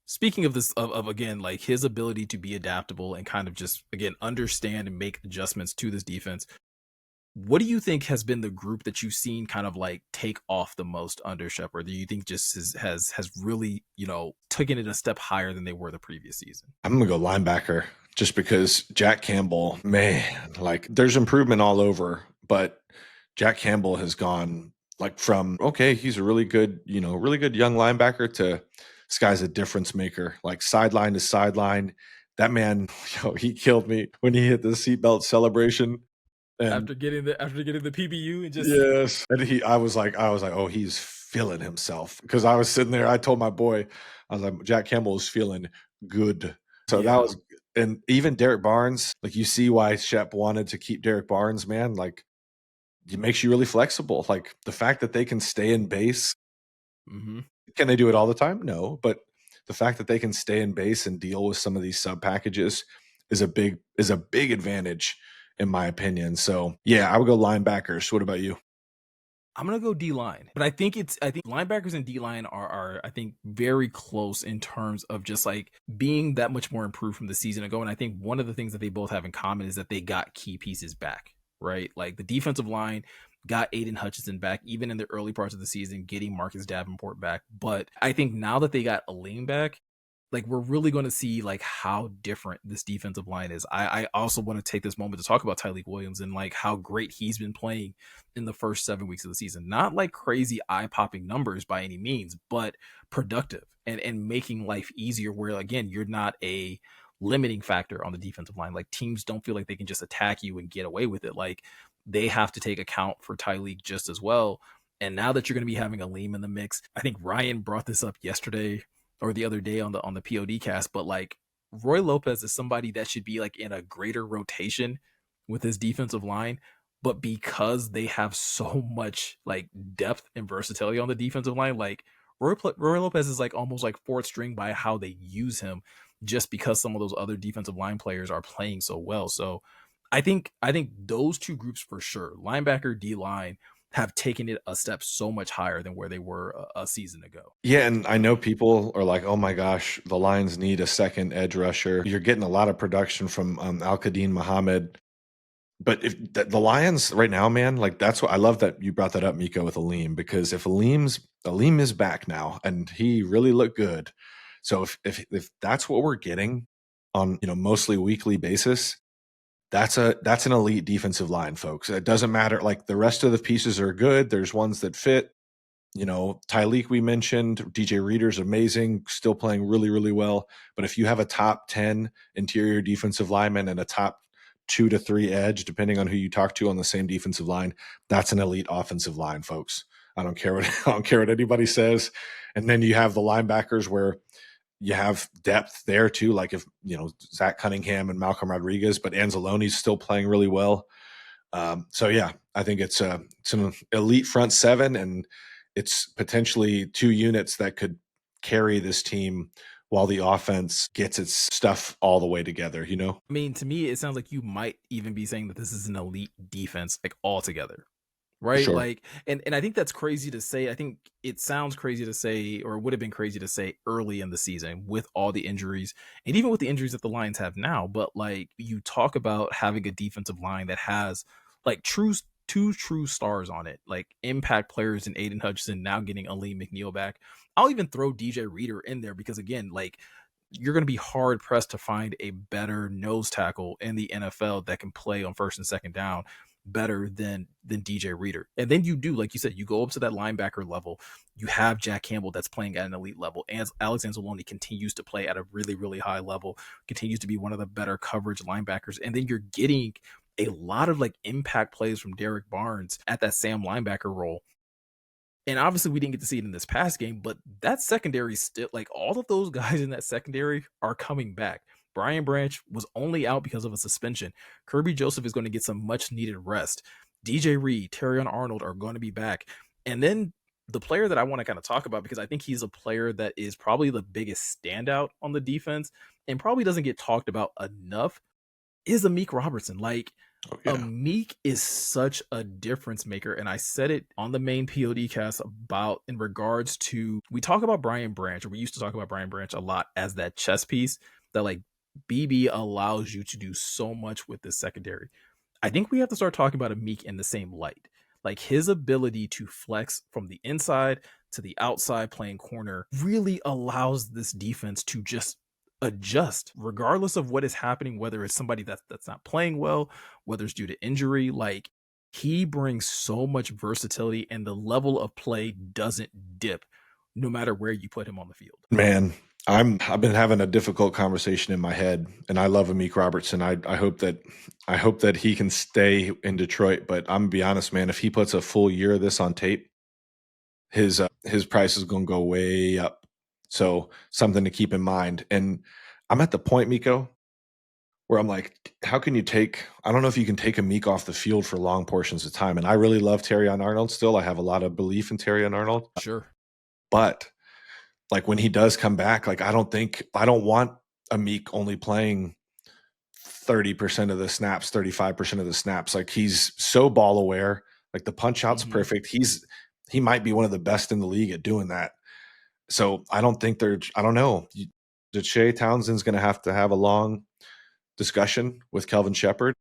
Speaking of this, of again, like his ability to be adaptable and kind of just again understand and make adjustments to this defense, what do you think has been the group that you've seen kind of like take off the most under Shepard? Do you think just has really taken it a step higher than they were the previous season? I'm gonna go linebacker just because Jack Campbell, man, like there's improvement all over, but Jack Campbell has gone like from okay, he's a really good young linebacker to this guy's a difference maker, like sideline to sideline. That man, he killed me when he hit the seatbelt celebration. And After getting the PBU and just yes, and I was like, oh, he's feeling himself because I was sitting there. I told my boy, I was like, Jack Campbell is feeling good. So that yeah. was, and even Derek Barnes, like you see why Shep wanted to keep Derek Barnes, man. Like it makes you really flexible. Like the fact that they can stay in base, Mm-hmm. can they do it all the time? No, but the fact that they can stay in base and deal with some of these sub packages is a big advantage in my opinion. So yeah, I would go linebackers. What about you? I'm gonna go D line, but I think linebackers and D line are I think very close in terms of just like being that much more improved from the season ago. And I think one of the things that they both have in common is that they got key pieces back, right? Like the defensive line got Aiden Hutchinson back, even in the early parts of the season, getting Marcus Davenport back. But I think now that they got Aleem back, like we're really going to see like how different this defensive line is. I also want to take this moment to talk about Tyleik Williams and like how great he's been playing in the first 7 weeks of the season. Not like crazy eye-popping numbers by any means, but productive and making life easier where again, you're not a limiting factor on the defensive line. Like teams don't feel like they can just attack you and get away with it. Like they have to take account for Tyleik just as well. And now that you're going to be having Aleem in the mix, I think Ryan brought this up yesterday or the other day on the POD cast, but like Roy Lopez is somebody that should be like in a greater rotation with his defensive line, but because they have so much like depth and versatility on the defensive line, like Roy Lopez is like almost like fourth string by how they use him, just because some of those other defensive line players are playing so well. So I think those two groups for sure, linebacker, D line, have taken it a step so much higher than where they were a season ago. Yeah, and I know people are like, "Oh my gosh, the Lions need a second edge rusher." You're getting a lot of production from Al-Qadim Muhammad, but if the Lions right now, man, like that's what I love that you brought that up, Meko, with Aleem, because if Aleem is back now and he really looked good, so if that's what we're getting on mostly weekly basis, that's an elite defensive line, folks. It doesn't matter. Like the rest of the pieces are good. There's ones that fit. Tyleik we mentioned, DJ Reader's amazing, still playing really, really well. But if you have a top 10 interior defensive lineman and a top 2 to 3 edge, depending on who you talk to on the same defensive line, that's an elite offensive line, folks. I don't care what anybody says. And then you have the linebackers where you have depth there too. Like if Zach Cunningham and Malcolm Rodriguez, but Anzalone's still playing really well. So yeah, I think it's an elite front seven, and it's potentially 2 units that could carry this team while the offense gets its stuff all the way together. I mean, to me, it sounds like you might even be saying that this is an elite defense, like altogether, right? Sure. Like, and I think that's crazy to say. I think it sounds crazy to say, or it would have been crazy to say early in the season with all the injuries and even with the injuries that the Lions have now. But like, you talk about having a defensive line that has like two true stars on it, like impact players in Aiden Hutchinson, now getting Aleem McNeil back. I'll even throw DJ Reader in there because again, like you're going to be hard pressed to find a better nose tackle in the NFL that can play on first and second down better than DJ Reader. And then you do, like you said, you go up to that linebacker level. You have Jack Campbell that's playing at an elite level, and Alex Anzalone continues to play at a really, really high level, continues to be one of the better coverage linebackers. And then you're getting a lot of like impact plays from Derek Barnes at that Sam linebacker role. And obviously we didn't get to see it in this past game, but that secondary still, like all of those guys in that secondary are coming back. Brian Branch was only out because of a suspension. Kirby Joseph is going to get some much needed rest. DJ Reed, Terrion Arnold are going to be back. And then the player that I want to kind of talk about, because I think he's a player that is probably the biggest standout on the defense and probably doesn't get talked about enough, is Amik Robertson. Like, Oh, yeah. Amik is such a difference maker. And I said it on the main POD cast about in regards to, we talk about Brian Branch, or we used to talk about Brian Branch a lot as that chess piece that like BB allows you to do so much with this secondary. I think we have to start talking about Amik in the same light. Like his ability to flex from the inside to the outside playing corner really allows this defense to just adjust regardless of what is happening, whether it's somebody that's not playing well, whether it's due to injury. Like he brings so much versatility and the level of play doesn't dip no matter where you put him on the field. Man, I've been having a difficult conversation in my head, and I love Amik Robertson. I hope that he can stay in Detroit. But I'm gonna be honest, man. If he puts a full year of this on tape, his price is going to go way up. So something to keep in mind. And I'm at the point, Meko, where I'm like, how can you take? I don't know if you can take Amik off the field for long portions of time. And I really love Terrion Arnold. Still, I have a lot of belief in Terrion Arnold. Sure. But like when he does come back, like I don't want Amik only playing 30% of the snaps, 35% of the snaps. Like he's so ball aware. Like the punch out's Mm-hmm. perfect. He might be one of the best in the league at doing that. So I don't think I don't know. Shea Townsend's going to have a long discussion with Kelvin Sheppard.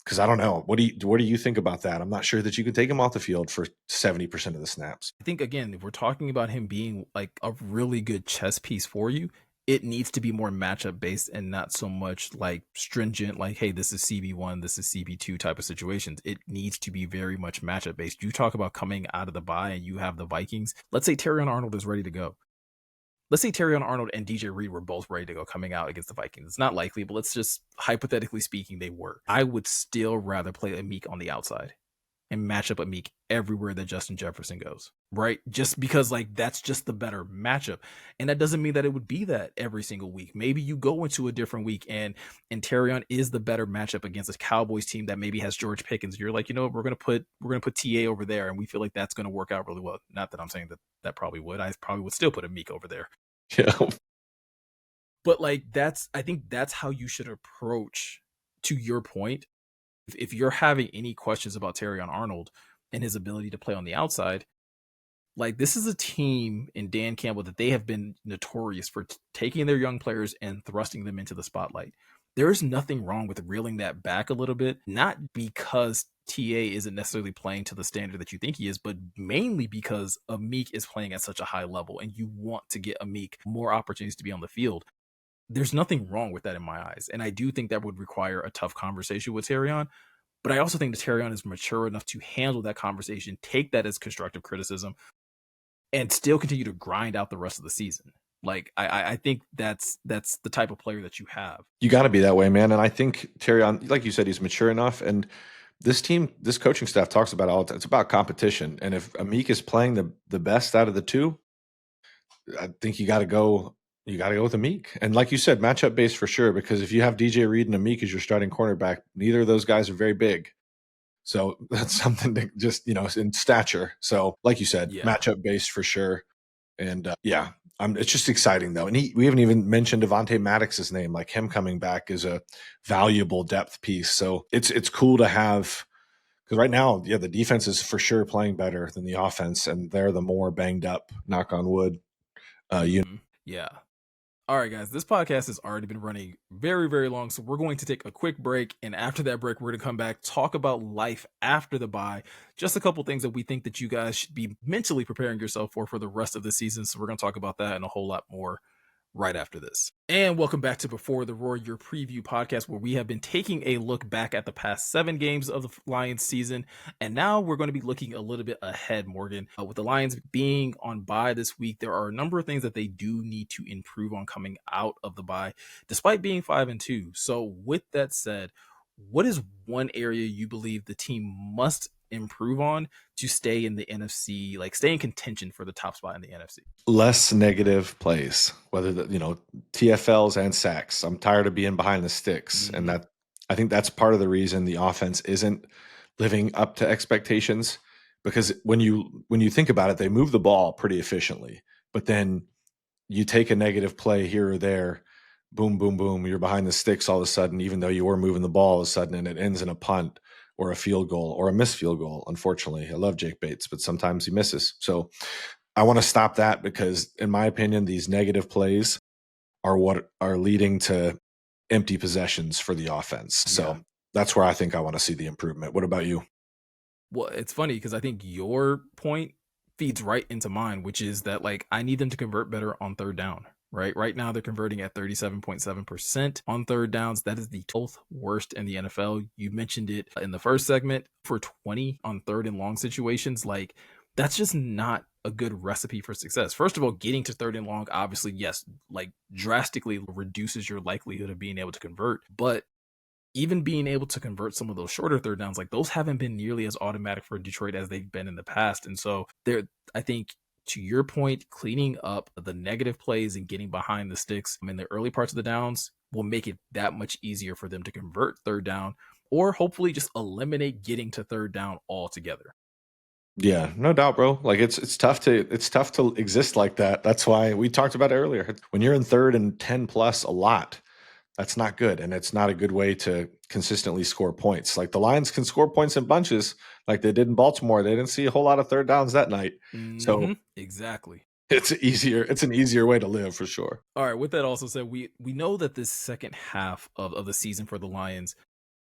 Because I don't know. What do you think about that? I'm not sure that you can take him off the field for 70% of the snaps. I think again, if we're talking about him being like a really good chess piece for you, it needs to be more matchup based and not so much like stringent, like, hey, this is CB1, this is CB2 type of situations. It needs to be very much matchup based. You talk about coming out of the bye and you have the Vikings. Let's say Terrion Arnold is ready to go. Let's say Terrion Arnold and DJ Reed were both ready to go coming out against the Vikings. It's not likely, but let's just hypothetically speaking, they were. I would still rather play Amik on the outside and match up Amik everywhere that Justin Jefferson goes, right? Just because like that's just the better matchup. And that doesn't mean that it would be that every single week. Maybe you go into a different week and Terrion is the better matchup against a Cowboys team that maybe has George Pickens. You're like, you know, we're gonna put TA over there, and we feel like that's gonna work out really well. Not that I'm saying that probably would. I probably would still put Amik over there. Yeah. But like I think that's how you should approach, to your point, if you're having any questions about Terrion Arnold and his ability to play on the outside, like this is a team in Dan Campbell that they have been notorious for taking their young players and thrusting them into the spotlight. There's nothing wrong with reeling that back a little bit, not because TA isn't necessarily playing to the standard that you think he is, but mainly because Amik is playing at such a high level and you want to get Amik more opportunities to be on the field. There's nothing wrong with that in my eyes. And I do think that would require a tough conversation with Terrion. But I also think that Terrion is mature enough to handle that conversation, take that as constructive criticism, and still continue to grind out the rest of the season. Like I think that's the type of player that you have. You got to be that way, man. And I think Terrion, like you said, he's mature enough. And this team, this coaching staff talks about all the time. It's about competition. And if Amik is playing the best out of the two, I think you got to go. You got to go with Amik. And like you said, matchup based for sure. Because if you have DJ Reed and Amik as your starting cornerback, neither of those guys are very big. So that's something to just, in stature. So like you said, matchup based for sure. And it's just exciting though. And we haven't even mentioned Devontae Maddox's name. Like him coming back is a valuable depth piece. So it's cool to have, because right now, the defense is for sure playing better than the offense, and they're the more banged up, knock on wood. Yeah. All right, guys, this podcast has already been running very, very long, so we're going to take a quick break, and after that break, we're going to come back, talk about life after the bye, just a couple things that we think that you guys should be mentally preparing yourself for the rest of the season, so we're going to talk about that and a whole lot more right after this. And welcome back to Before the Roar, your preview podcast, where we have been taking a look back at the past 7 games of the Lions season, and now we're going to be looking a little bit ahead, Morgan. With the Lions being on bye this week, there are a number of things that they do need to improve on coming out of the bye, despite being 5-2. So with that said, what is one area you believe the team must improve on to stay in the NFC, like stay in contention for the top spot in the NFC? Less negative plays, whether TFLs and sacks. I'm tired of being behind the sticks. Mm-hmm. And that, I think that's part of the reason the offense isn't living up to expectations, because when you think about it, they move the ball pretty efficiently, but then you take a negative play here or there, boom, boom, boom, you're behind the sticks all of a sudden, even though you were moving the ball all of a sudden, and it ends in a punt or a field goal or a missed field goal. Unfortunately, I love Jake Bates, but sometimes he misses. So I want to stop that, because in my opinion, these negative plays are what are leading to empty possessions for the offense. So that's where I think I want to see the improvement. What about you? Well, it's funny because I think your point feeds right into mine, which is that like I need them to convert better on third down. Right now they're converting at 37.7% on third downs. That is the 12th worst in the NFL. You mentioned it in the first segment, for 20 on third and long situations. Like that's just not a good recipe for success. First of all, getting to third and long, obviously, yes, like drastically reduces your likelihood of being able to convert. But even being able to convert some of those shorter third downs, like those haven't been nearly as automatic for Detroit as they've been in the past. And so I think, to your point, cleaning up the negative plays and getting behind the sticks in the early parts of the downs will make it that much easier for them to convert third down, or hopefully just eliminate getting to third down altogether. Yeah, no doubt, bro. Like it's tough to exist like that. That's why we talked about it earlier. When you're in third and 10 plus a lot, That's not good, and it's not a good way to consistently score points. Like, the Lions can score points in bunches like they did in Baltimore. They didn't see a whole lot of third downs that night. So, Exactly. it's an easier way to live for sure. All right. With that also said, we know that this second half of the season for the Lions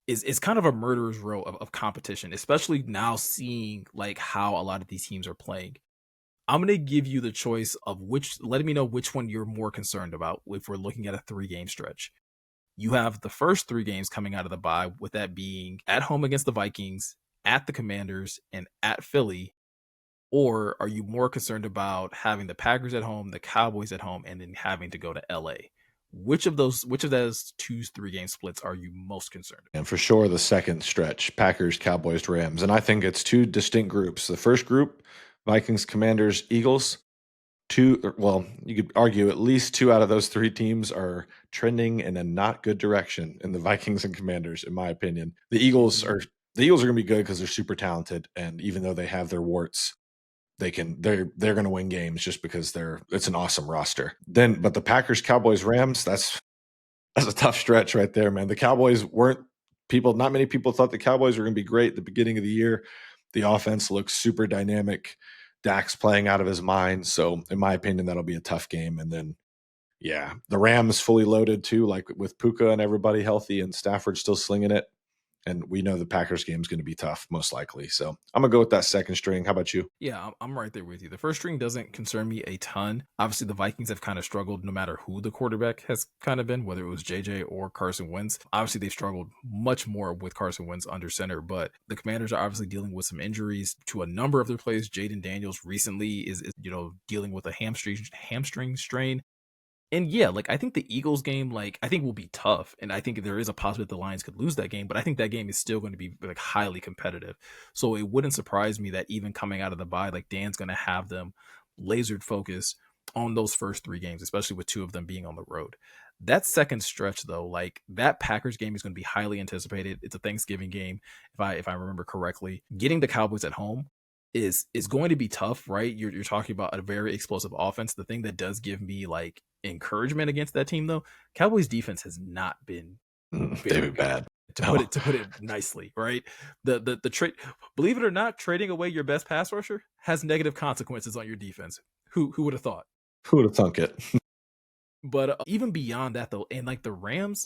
is kind of a murderer's row of competition, especially now seeing like how a lot of these teams are playing. I'm gonna give you the choice of letting me know which one you're more concerned about if we're looking at a 3-game stretch. You have the first 3 games coming out of the bye, with that being at home against the Vikings, at the Commanders, and at Philly. Or are you more concerned about having the Packers at home, the Cowboys at home, and then having to go to LA? Which of those 2 3 game splits are you most concerned And for sure, the second stretch, Packers, Cowboys, Rams. And I think it's two distinct groups. The first group, Vikings, Commanders, Eagles. Well, you could argue at least 2 out of those 3 teams are trending in a not good direction in the Vikings and Commanders, in my opinion. The Eagles are going to be good because they're super talented, and even though they have their warts, they're going to win games just because it's an awesome roster. But the Packers, Cowboys, Rams, that's a tough stretch right there, man. The Cowboys not many people thought the Cowboys were going to be great at the beginning of the year. The offense looks super dynamic. Dak's playing out of his mind. So, in my opinion, that'll be a tough game. And then, yeah, the Rams fully loaded too, like with Puka and everybody healthy and Stafford still slinging it. And we know the Packers game is going to be tough, most likely. So I'm going to go with that second string. How about you? Yeah, I'm right there with you. The first string doesn't concern me a ton. Obviously, the Vikings have kind of struggled no matter who the quarterback has kind of been, whether it was JJ or Carson Wentz. Obviously, they've struggled much more with Carson Wentz under center, but the Commanders are obviously dealing with some injuries to a number of their players. Jaden Daniels recently is dealing with a hamstring strain. And yeah, like I think the Eagles game, like I think will be tough, and I think there is a possibility the Lions could lose that game, but I think that game is still going to be like highly competitive. So it wouldn't surprise me that even coming out of the bye, like Dan's going to have them lasered focus on those first 3 games, especially with 2 of them being on the road. That second stretch though, like that Packers game is going to be highly anticipated. It's a Thanksgiving game, if I remember correctly. Getting the Cowboys at home is going to be tough, right? You're talking about a very explosive offense. The thing that does give me like encouragement against that team though, Cowboys defense has not been They've very been good. bad. To put it nicely, right? The trade, believe it or not, trading away your best pass rusher has negative consequences on your defense. Who would have thought? Who would have thunk it? But even beyond that though, and like the Rams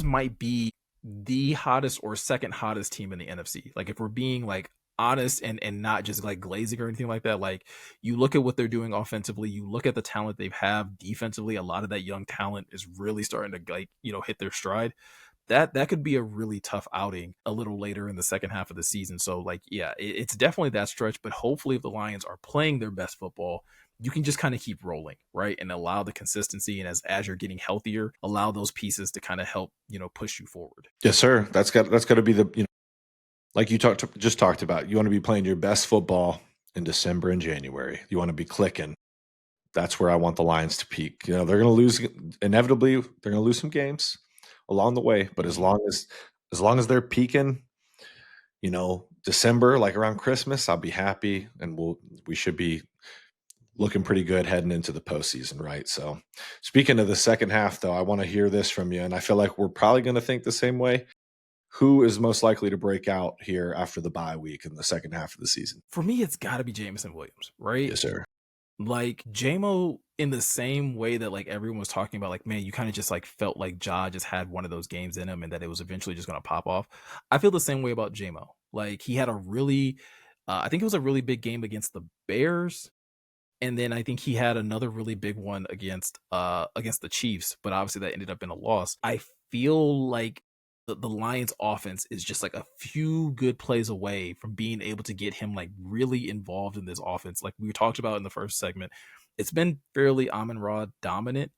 might be the hottest or second hottest team in the NFC. Like if we're being like honest and not just like glazing or anything like that. Like you look at what they're doing offensively, you look at the talent they have defensively, a lot of that young talent is really starting to like, hit their stride. That could be a really tough outing a little later in the second half of the season. So like, yeah, it's definitely that stretch, but hopefully if the Lions are playing their best football, you can just kind of keep rolling, right? And allow the consistency. And as you're getting healthier, allow those pieces to kind of help, push you forward. Yes, sir. That's got to be like you just talked about. You want to be playing your best football in December and January. You want to be clicking. That's where I want the Lions to peak. They're going to lose inevitably. They're going to lose some games along the way, but as long as they're peaking, December, like around Christmas, I'll be happy, and we should be looking pretty good heading into the postseason, right? So, speaking of the second half, though, I want to hear this from you, and I feel like we're probably going to think the same way. Who is most likely to break out here after the bye week in the second half of the season? For me, it's got to be Jameson Williams, right? Yes, sir. Like JMO, in the same way that like everyone was talking about, like, man, you kind of just like felt like Ja just had one of those games in him and that it was eventually just going to pop off. I feel the same way about JMO. Like he had a really, I think it was a really big game against the Bears. And then I think he had another really big one against the Chiefs, but obviously that ended up in a loss. I feel like the Lions offense is just like a few good plays away from being able to get him like really involved in this offense. Like we talked about in the first segment, it's been fairly Amon-Ra dominant,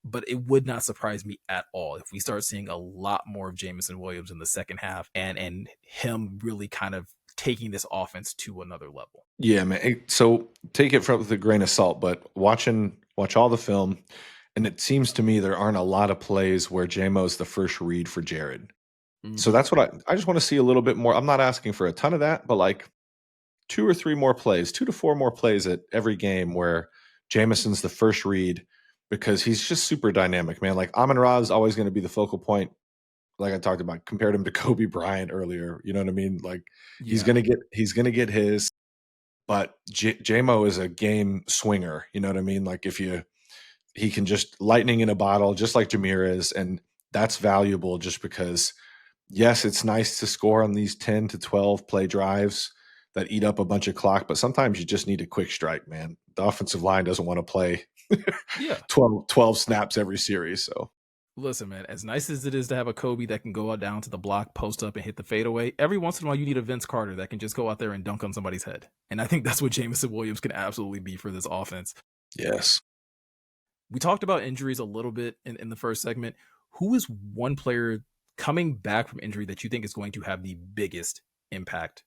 but it would not surprise me at all if we start seeing a lot more of Jameson Williams in the second half and him really kind of taking this offense to another level. Yeah, man. So take it with a grain of salt, but watch all the film, and it seems to me there aren't a lot of plays where JMO's the first read for Jared. Mm-hmm. So that's what I just want to see a little bit more. I'm not asking for a ton of that, but like 2 or 3 more plays, 2 to 4 more plays at every game where Jameson's the first read because he's just super dynamic, man. Like Amon Ra is always going to be the focal point. Like I talked about, compared him to Kobe Bryant earlier. You know what I mean? Like Yeah. he's gonna get his. But JMO is a game swinger. You know what I mean? Like he can just lightning in a bottle, just like Jameer is, and that's valuable just because. Yes, it's nice to score on these 10 to 12 play drives that eat up a bunch of clock, but sometimes you just need a quick strike, man. The offensive line doesn't want to play Yeah. 12 snaps every series. So Listen, man, as nice as it is to have a Kobe that can go out down to the block, post up, and hit the fadeaway, every once in a while you need a Vince Carter that can just go out there and dunk on somebody's head. And I think that's what Jameson Williams can absolutely be for this offense. yes. We talked about injuries a little bit in the first segment. Who is one player coming back from injury that you think is going to have the biggest impact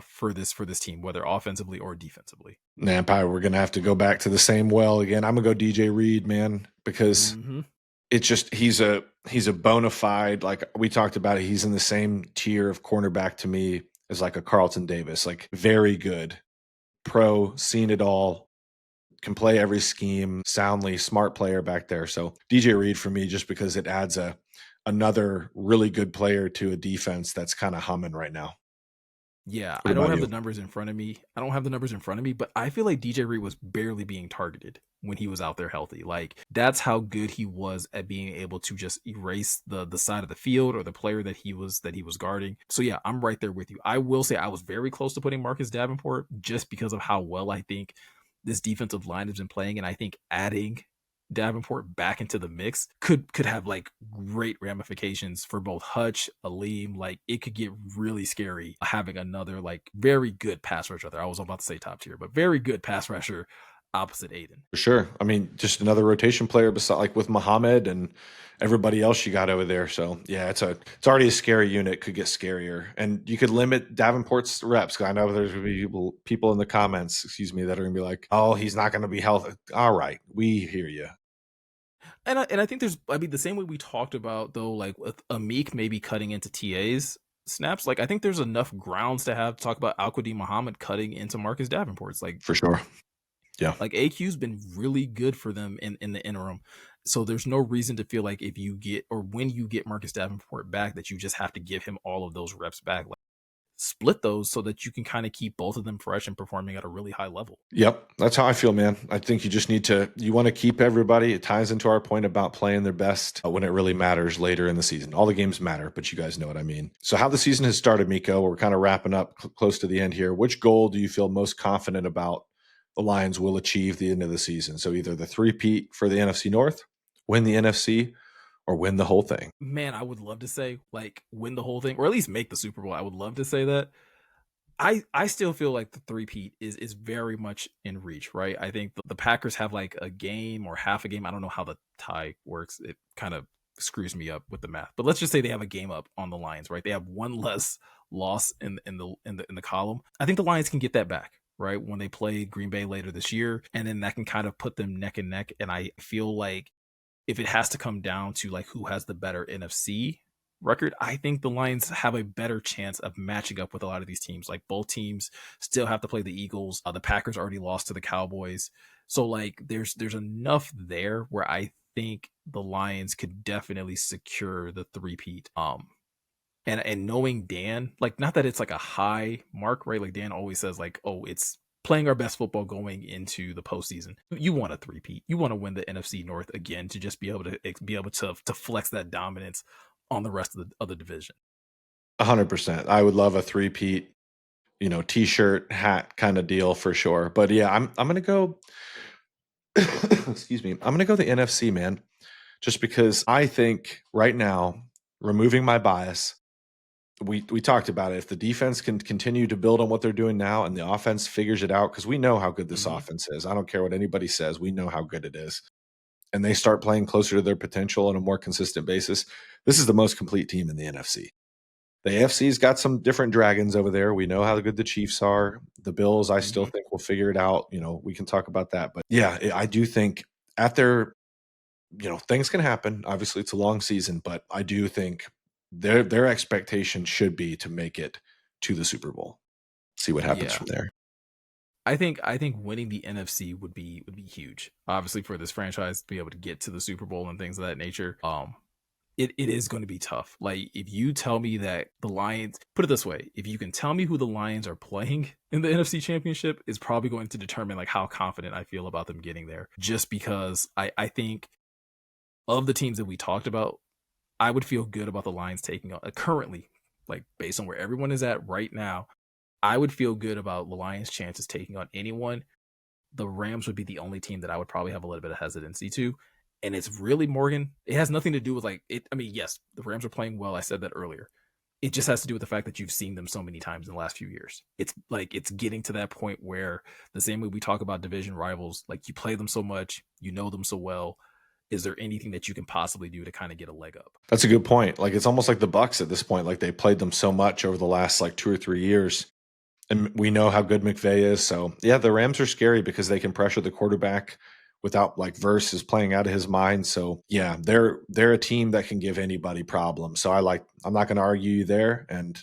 for this team, whether offensively or defensively? Man, probably we're gonna have to go back to the same well again. I'm gonna go DJ Reed, man, because Mm-hmm. it's just he's a bona fide, like we talked about it, he's in the same tier of cornerback to me as like a Carlton Davis, like very good, pro, seen it all, can play every scheme soundly, smart player back there. So DJ Reed for me, just because it adds another really good player to a defense that's kind of humming right now. Yeah, What I don't about have the you? numbers in front of me. But I feel like DJ Reed was barely being targeted when he was out there healthy. Like that's how good he was at being able to just erase the side of the field or the player that he was guarding. So yeah, I'm right there with you. I will say I was very close to putting Marcus Davenport just because of how well I think this defensive line has been playing, and I think adding Davenport back into the mix could have like great ramifications for both Hutch, Aleem. Like it could get really scary having another like very good pass rusher there. I was about to say top tier, but very good pass rusher opposite Aiden. For sure. I mean, just another rotation player beside like with Muhammad and everybody else you got over there. So yeah, it's already a scary unit. Could get scarier, and you could limit Davenport's reps. I know there's gonna be people in the comments, excuse me, that are gonna be like, "Oh, he's not gonna be healthy." All right, we hear you. And I think the same way we talked about though, like with Amik maybe cutting into TA's snaps, like I think there's enough grounds to have to talk about Al-Qadim Muhammad cutting into Marcus Davenport's. For sure. Yeah. Like AQ's been really good for them in the interim. So there's no reason to feel like if you get or when you get Marcus Davenport back that you just have to give him all of those reps back. Like split those so that you can kind of keep both of them fresh and performing at a really high level. Yep, that's how I feel, man. I think you just you want to keep everybody. It ties into our point about playing their best when it really matters later in the season. All the games matter, but you guys know what I mean. So, how the season has started, Meko, we're kind of wrapping up close to the end here. Which goal do you feel most confident about the Lions will achieve the end of the season? So, either the three-peat for the NFC North, win the NFC, or win the whole thing. Man, I would love to say like win the whole thing or at least make the Super Bowl. I would love to say that. I still feel like the three-peat is very much in reach, right? I think the Packers have like a game or half a game. I don't know how the tie works. It kind of screws me up with the math. But let's just say they have a game up on the Lions, right? They have one less loss in the column. I think the Lions can get that back, right? When they play Green Bay later this year, and then that can kind of put them neck and neck. And I feel like if it has to come down to like who has the better NFC record, I think the Lions have a better chance of matching up with a lot of these teams. Like both teams still have to play the Eagles. The Packers already lost to the Cowboys. So like there's enough there where I think the Lions could definitely secure the three-peat. And knowing Dan, like not that it's like a high mark, right? Like Dan always says like, oh, it's playing our best football going into the postseason. You want a three-peat. You want to win the NFC North again to just be able to flex that dominance on the rest of the division. 100%. I would love a three-peat, t-shirt, hat kind of deal for sure. But yeah, I'm gonna go. Excuse me. I'm gonna go the NFC, man, just because I think right now, removing my bias, we talked about it. If the defense can continue to build on what they're doing now, and the offense figures it out, because we know how good this Mm-hmm. offense is. I don't care what anybody says. We know how good it is. And they start playing closer to their potential on a more consistent basis. This is the most complete team in the NFC. The AFC's got some different dragons over there. We know how good the Chiefs are. The Bills, I still Mm-hmm. think will figure it out. We can talk about that. But yeah, I do think at their, things can happen. Obviously, it's a long season, but I do think their expectation should be to make it to the Super Bowl. See what happens Yeah. from there. I think winning the NFC would be huge. Obviously, for this franchise to be able to get to the Super Bowl and things of that nature. It is going to be tough. Like, if you tell me that the Lions, put it this way, if you can tell me who the Lions are playing in the NFC Championship, is probably going to determine like how confident I feel about them getting there. Just because I think of the teams that we talked about, I would feel good about the Lions taking on currently, like based on where everyone is at right now. I would feel good about the Lions' chances taking on anyone. The Rams would be the only team that I would probably have a little bit of hesitancy to. And it's really, Morgan, it has nothing to do with like it. I mean, yes, the Rams are playing well. I said that earlier. It just has to do with the fact that you've seen them so many times in the last few years. It's like it's getting to that point where the same way we talk about division rivals, like you play them so much, you know them so well. Is there anything that you can possibly do to kind of get a leg up? That's a good point. Like it's almost like the Bucks at this point. Like they played them so much over the last like 2 or 3 years, and we know how good McVay is. So yeah, the Rams are scary because they can pressure the quarterback without like Verse is playing out of his mind. So yeah, they're a team that can give anybody problems. So I'm not going to argue you there. And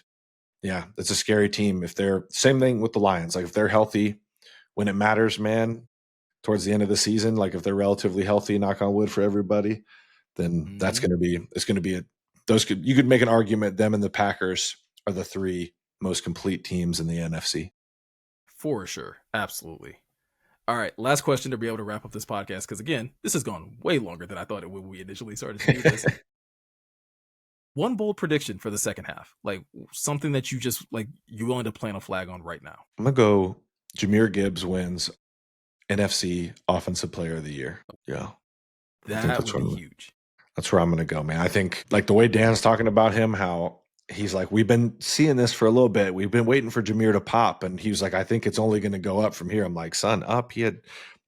yeah, it's a scary team. If they're same thing with the Lions, like if they're healthy when it matters, man, towards the end of the season, like if they're relatively healthy, knock on wood for everybody, then that's Mm-hmm. going to be it's going to be you could make an argument them and the Packers are the 3 most complete teams in the NFC. For sure. Absolutely. All right. Last question to be able to wrap up this podcast. Because again, this has gone way longer than I thought it would when we initially started to do this. One bold prediction for the second half, like something that you just like you're willing to plant a flag on right now. I'm gonna go Jahmyr Gibbs wins NFC Offensive Player of the Year. Yeah, I think That would be huge. that's where I'm gonna go, man. I think like the way Dan's talking about him, how he's like, we've been seeing this for a little bit. We've been waiting for Jahmyr to pop, and he was like, I think it's only gonna go up from here. I'm like, son, up. He had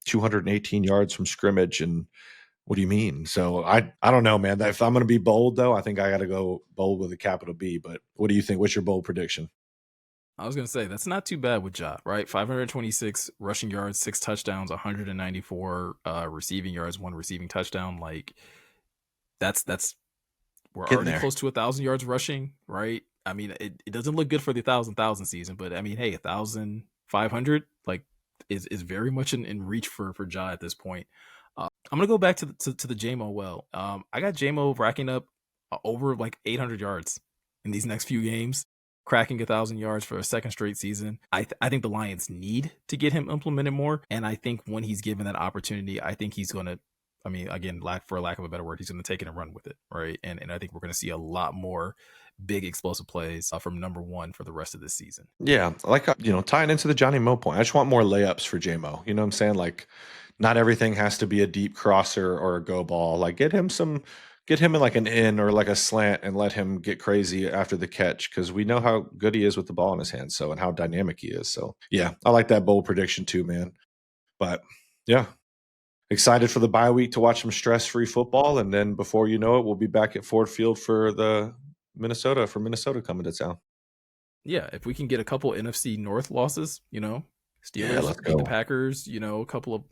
218 yards from scrimmage, and what do you mean? So I don't know, man. If I'm gonna be bold though, I think I got to go bold with a capital B. But what do you think? What's your bold prediction? I was gonna say that's not too bad with Ja, right? 526 rushing yards, 6 touchdowns, 194 receiving yards, 1 receiving touchdown. Like that's we're Getting already there. close to 1,000 yards rushing, right? I mean, it doesn't look good for the 1,000 season, but I mean, hey, 1,500 like is very much in reach for Ja at this point. I'm gonna go back to the JMO well. I got JMO racking up over like 800 yards in these next few games, cracking 1,000 yards for a second straight season. I think the Lions need to get him implemented more, and I think when he's given that opportunity, I think he's gonna. I mean, again, for lack of a better word, he's going to take it and run with it, right? And I think we're going to see a lot more big explosive plays from number one for the rest of this season. Yeah, like tying into the Johnny Mo point. I just want more layups for JMO. You know what I'm saying? Like, not everything has to be a deep crosser or a go ball. Like, get him in like an in or like a slant and let him get crazy after the catch because we know how good he is with the ball in his hands. So and how dynamic he is. So yeah, I like that bold prediction too, man. But yeah, excited for the bye week to watch some stress-free football, and then before you know it, we'll be back at Ford Field for Minnesota coming to town. Yeah, if we can get a couple NFC North losses, Yeah, Steelers let's beat the go. Packers, a couple of,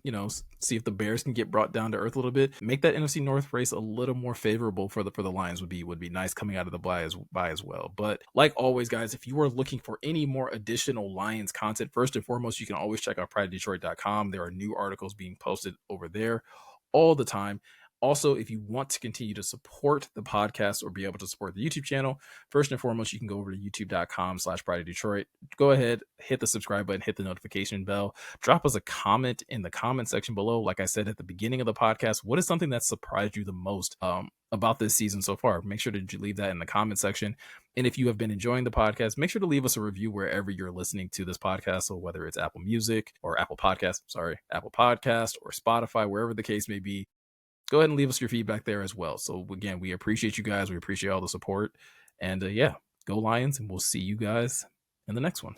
see if the Bears can get brought down to earth a little bit. Make that NFC North race a little more favorable for the Lions would be nice coming out of the bye as well. But like always, guys, if you are looking for any more additional Lions content, first and foremost, you can always check out pridedetroit.com. There are new articles being posted over there all the time. Also, if you want to continue to support the podcast or be able to support the YouTube channel, first and foremost, you can go over to youtube.com/pridedetroit. Go ahead, hit the subscribe button, hit the notification bell, drop us a comment in the comment section below. Like I said at the beginning of the podcast, what is something that surprised you the most about this season so far? Make sure to leave that in the comment section. And if you have been enjoying the podcast, make sure to leave us a review wherever you're listening to this podcast. So whether it's Apple Music or Apple Podcast or Spotify, wherever the case may be, go ahead and leave us your feedback there as well. So again, we appreciate you guys. We appreciate all the support. And yeah, go Lions, and we'll see you guys in the next one.